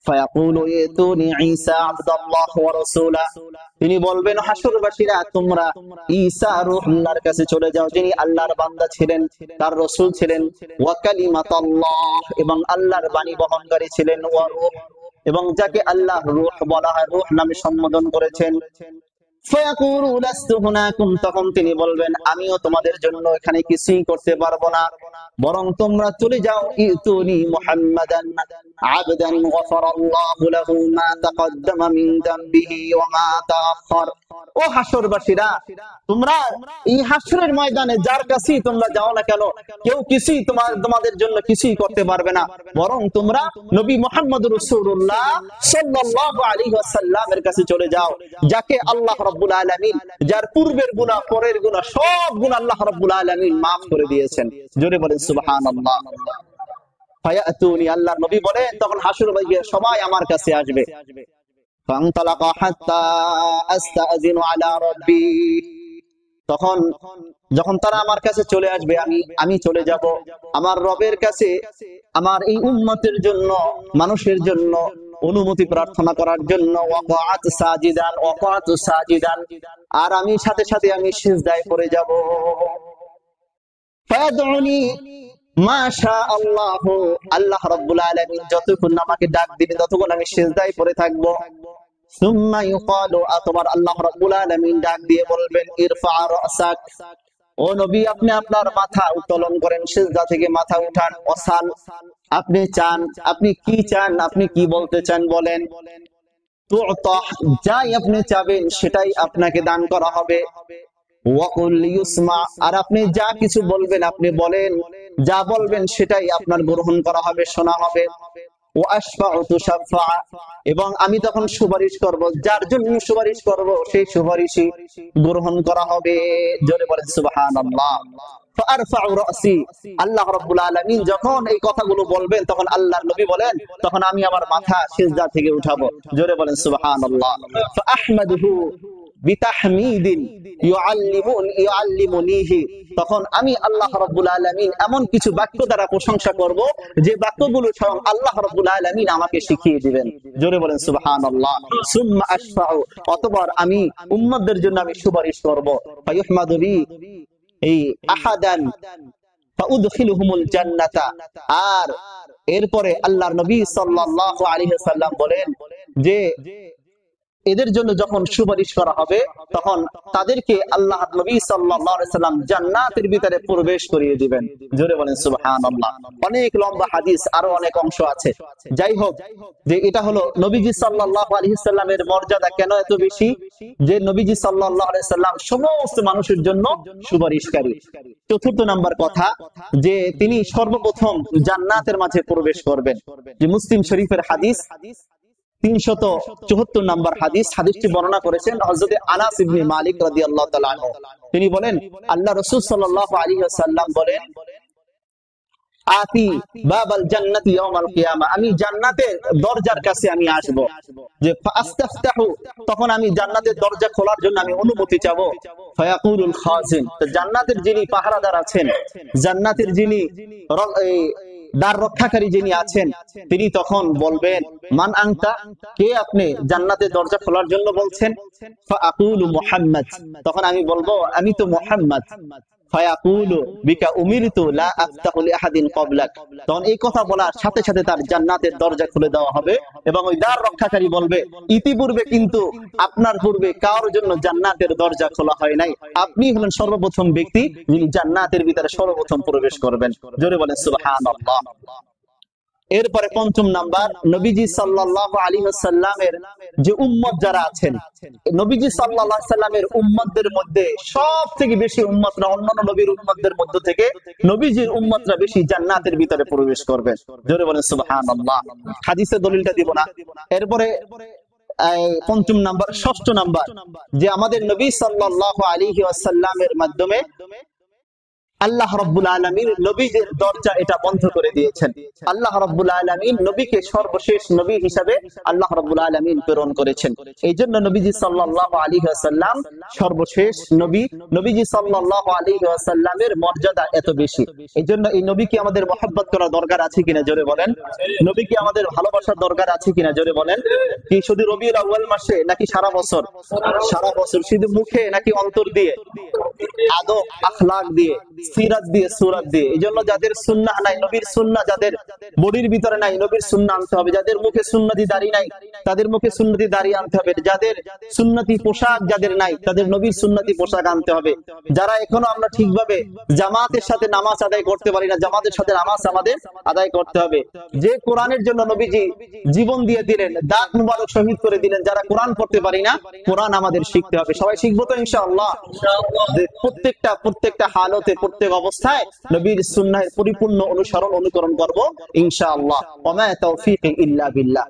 ফায়াকুলু ইতুনি ঈসা আবদুল্লাহ ওয়া রাসূলা, তিনি বলবেন হাসরবাসীরা তোমরা ঈসা রূহুল্লাহর কাছে চলে যাও, যিনি আল্লাহর বান্দা ছিলেন, তার রাসূল ছিলেন। ওয়া কালিমাতুল্লাহ, এবং আল্লাহর বাণী বহনকারী ছিলেন। ওয়া রূহ, এবং যাকে আল্লাহ রূহ বলা হয়, রূহ নামে সম্বোধন করেছেন। ফায়াকুলু লাস্তু হুনাকুম, তখন তিনি বলবেন আমিও তোমাদের জন্য এখানে কিছুই করতে পারবো না, বরং তোমরা চলে যাও। ইতুনি মুহাম্মাদান আবদান গফারাল্লাহু লাহু মা তাকদ্দামা মিন যামবিহি ওয়া মা তাআখার, ও হাসরবাসীরা তোমরা এই হাসরের ময়দানে যার কাছেই তোমরা যাও না কেন, কেউ কিছুই তোমাদের জন্য কিছুই করতে পারবে না, বরং তোমরা নবী মুহাম্মদুর রাসূলুল্লাহ সাল্লাল্লাহু আলাইহি ওয়াসাল্লামের কাছে চলে যাও, যাকে আল্লাহ রাব্বুল আলামিন, যার পূর্বের গুনাহ পরের গুনাহ সব গুনাহ আল্লাহ রাব্বুল আলামিন maaf করে দিয়েছেন। জোরে বলেন সুবহানাল্লাহ। ফায়াতুনি, আল্লাহর নবী বলেন তখন হাসরবাসীরা সবাই আমার কাছে আসবে। ফান্তালাকা হাত্তা আস্তাযিনু আলা রাব্বি, তখন যখন তারা আমার কাছে চলে আসবে, আমি চলে যাব আমার রবের কাছে, আমার এই উম্মতের জন্য, মানুষের জন্য অনুমতি প্রার্থনা করার জন্য। ওয়াকাত সাজিদান, আর আমি সাথে সাথে আমি সিজদায় পড়ে যাব। ফায়াদউনি মাশা আল্লাহ, আল্লাহ রাব্বুল আলামিন যতক্ষণ আমাকে ডাক দিবেন ততক্ষণ আমি সিজদায় পড়ে থাকব। সুম্মা ইউকালু, আতবার আল্লাহ রাব্বুল আলামিন ডাক দিয়ে বলবেন ইরফা রাসাক, ও নবী আপনি আপনার মাথা উত্তোলন করেন, সিজদা থেকে মাথা উঠান। ওয়াসাল, আপনি চান, আপনি কি চান, আপনি কি বলতে চান বলেন। তু'তা, যাই আপনি চাবেন সেটাই আপনাকে দান করা হবে। ওয়াকুল ইউসমা, আর আপনি যা কিছু বলবেন আপনি বলেন, যা বলবেন সেটাই আপনার গ্রহণ করা হবে, শোনা হবে। ওয়াশফাউ তুশাফা, এবং আমি তখন সুপারিশ করব, যার জন্য সুপারিশ করব সেই সুপারিশই গ্রহণ করা হবে। জোরে বলেন সুবহানাল্লাহ। ফারফাউ রাসি, আল্লাহ রাব্বুল আলামিন যখন এই কথাগুলো বলবেন তখন আল্লাহর নবী বলেন তখন আমি আমার মাথা সিজদা থেকে উঠাবো। জোরে বলেন সুবহানাল্লাহ। ফাআহমাদুহু বিতাহমিদিন ইউআল্লিমুনিহি, তখন আমি আল্লাহ রাব্বুল আলামিন এমন কিছু বাক্য দ্বারা প্রশংসা করব যে বাক্যগুলো স্বয়ং আল্লাহ রাব্বুল আলামিন আমাকে শিখিয়ে দিবেন। জোরে বলেন সুবহানাল্লাহ। সুম্মা আশফাউ, অতঃপর আমি উম্মতদের জন্য আমি সুপারিশ করব। ফায়ুহমাদু বি এই আহাদান ফাউদখিলুহুমুল জান্নাতা, আর এরপরে আল্লাহর নবী সাল্লাল্লাহু আলাইহি ওয়াসাল্লাম বলেন যে এদের জন্য যখন সুপারিশ করা হবে তখন তাদেরকে আল্লাহ নবী সাল্লাল্লাহু আলাইহি সাল্লাম জান্নাতের ভিতরে প্রবেশ করিয়ে দিবেন। জোরে বলেন সুবহানাল্লাহ। অনেক লম্বা হাদিস, আরো অনেক অংশ আছে। যাই হোক, যে এটা হলো নবীজি সাল্লাল্লাহু আলাইহি সাল্লামের মর্যাদা কেন এত বেশি, যে নবীজি সাল্লাল্লাহু আলাইহি সাল্লাম সমস্ত মানুষের জন্য সুপারিশকারী। চতুর্থ নাম্বার কথা, যে তিনি সর্বপ্রথম জান্নাতের মাঝে প্রবেশ করবেন। যে মুসলিম শরীফের হাদিস 374 নাম্বার হাদিস, হাদিসটি বর্ণনা করেছেন হযরত আনাস ইবনে মালিক রাদিয়াল্লাহু তাআলা আনহু। তিনি বলেন আল্লাহ রাসূল সাল্লাল্লাহু আলাইহি ওয়াসাল্লাম বলেন আতি বাবাল জান্নাতি ইয়াউমাল কিয়ামা, আমি জান্নাতের দরজার কাছে আমি আসব, যে ফাস্তাফতাহু, তখন আমি জান্নাতের দরজা খোলার জন্য আমি অনুমতি চাবো। ফায়াকুলুল খাজিন, তো জান্নাতের যিনি পাহারাদার আছেন, জান্নাতের যিনি দ্বার রক্ষাকারী যিনি আছেন, তিনি তখন বলবেন মান আনতা, কে আপনি জান্নাতের দরজা খোলার জন্য বলছেন? ফাআকুলু মুহাম্মদ, তখন আমি বলবো আমি তো মুহাম্মদ। ফায়াকুলু বিকা উমিরতু লা আফতাহু লিআহাদিন ক্বাবলাক, তখন এই কথা বলার সাথে সাথে তার জান্নাতের দরজা খুলে দেওয়া হবে এবং ওই দ্বার রক্ষাকারী বলবে ইতিপূর্বে কিন্তু আপনার পূর্বে কারোর জন্য জান্নাতের দরজা খোলা হয় নাই, আপনি হলেন সর্বপ্রথম ব্যক্তি যিনি জান্নাতের ভিতরে সর্বপ্রথম প্রবেশ করবেন। জোরে বলেন সুবহানাল্লাহ। এরপরে পঞ্চম নাম্বার, নবীজি সাল্লাল্লাহু আলাইহি ওয়াসাল্লামের যে উম্মত যারা আছেন, নবীজি সাল্লাল্লাহু আলাইহি ওয়াসাল্লামের উম্মতদের মধ্যে সবথেকে বেশি উম্মতরা অন্যান্য নবীর উম্মতদের মধ্য থেকে নবীজির উম্মতরা বেশি জান্নাতের ভিতরে প্রবেশ করবেন। জোরে বলেন সুবহানাল্লাহ। হাদিসের দলিলটা দিব না। এরপরে পঞ্চম নাম্বার, ষষ্ঠ নাম্বার, যে আমাদের নবী সাল্লাল্লাহু আলাইহি ওয়াসাল্লামের মাধ্যমে আল্লাহ রাব্বুল আলামিন নবীদের দরজা এটা বন্ধ করে দিয়েছেন। আল্লাহ রাব্বুল আলামিন নবীকে সর্বশেষ নবী হিসাবে আল্লাহ রাব্বুল আলামিন প্রেরণ করেছেন। এইজন্য নবীজি সাল্লাল্লাহু আলাইহি ওয়াসাল্লাম সর্বশেষ নবী। নবীজি সাল্লাল্লাহু আলাইহি ওয়াসাল্লামের মর্যাদা এত বেশি। এইজন্য এই নবীকে আমাদের মহব্বত করা দরকার আছে কিনা জোরে বলেন। নবীকে আমাদের ভালোবাসার দরকার আছে কিনা জোরে বলেন। কি শুধু রবিউল আউয়াল মাসে নাকি সারা বছর? সারা বছর। শুধু মুখে নাকি অন্তর দিয়ে, আদব আখলাক দিয়ে, সিরাত দিয়ে, সুরাত দিয়ে। এইজন্য যাদের সুন্নাহ নাই, নবীর সুন্নাহ যাদের বডির ভিতরে নাই, নবীর সুন্নাহ আনতে হবে। যাদের মুখে সুন্নতি দাড়ি নাই, তাদের মুখে সুন্নতি দাড়ি আনতে হবে। যাদের সুন্নতি পোশাক যাদের নাই, তাদের নবীর সুন্নতি পোশাক আনতে হবে। যারা এখনো আমরা ঠিকভাবে জামাতের সাথে নামাজ আদায় করতে পারি না, জামাতের সাথে নামাজ আমাদের আদায় করতে হবে। যে কোরআনের জন্য নবীজি জীবন দিয়ে দিলেন, দাঁত মুবারক শহীদ করে দিলেন, যারা কোরআন পড়তে পারি না, কোরআন আমাদের শিখতে হবে। সবাই শিখবো তো ইনশাআল্লাহ। প্রত্যেকটা হালতে, প্রত্যেক অবস্থায় নবীর সুন্নাহের পরিপূর্ণ অনুসরণ অনুকরণ করব ইনশাআল্লাহ। ওয়া মা তাওফীকি ইল্লা বিল্লাহ।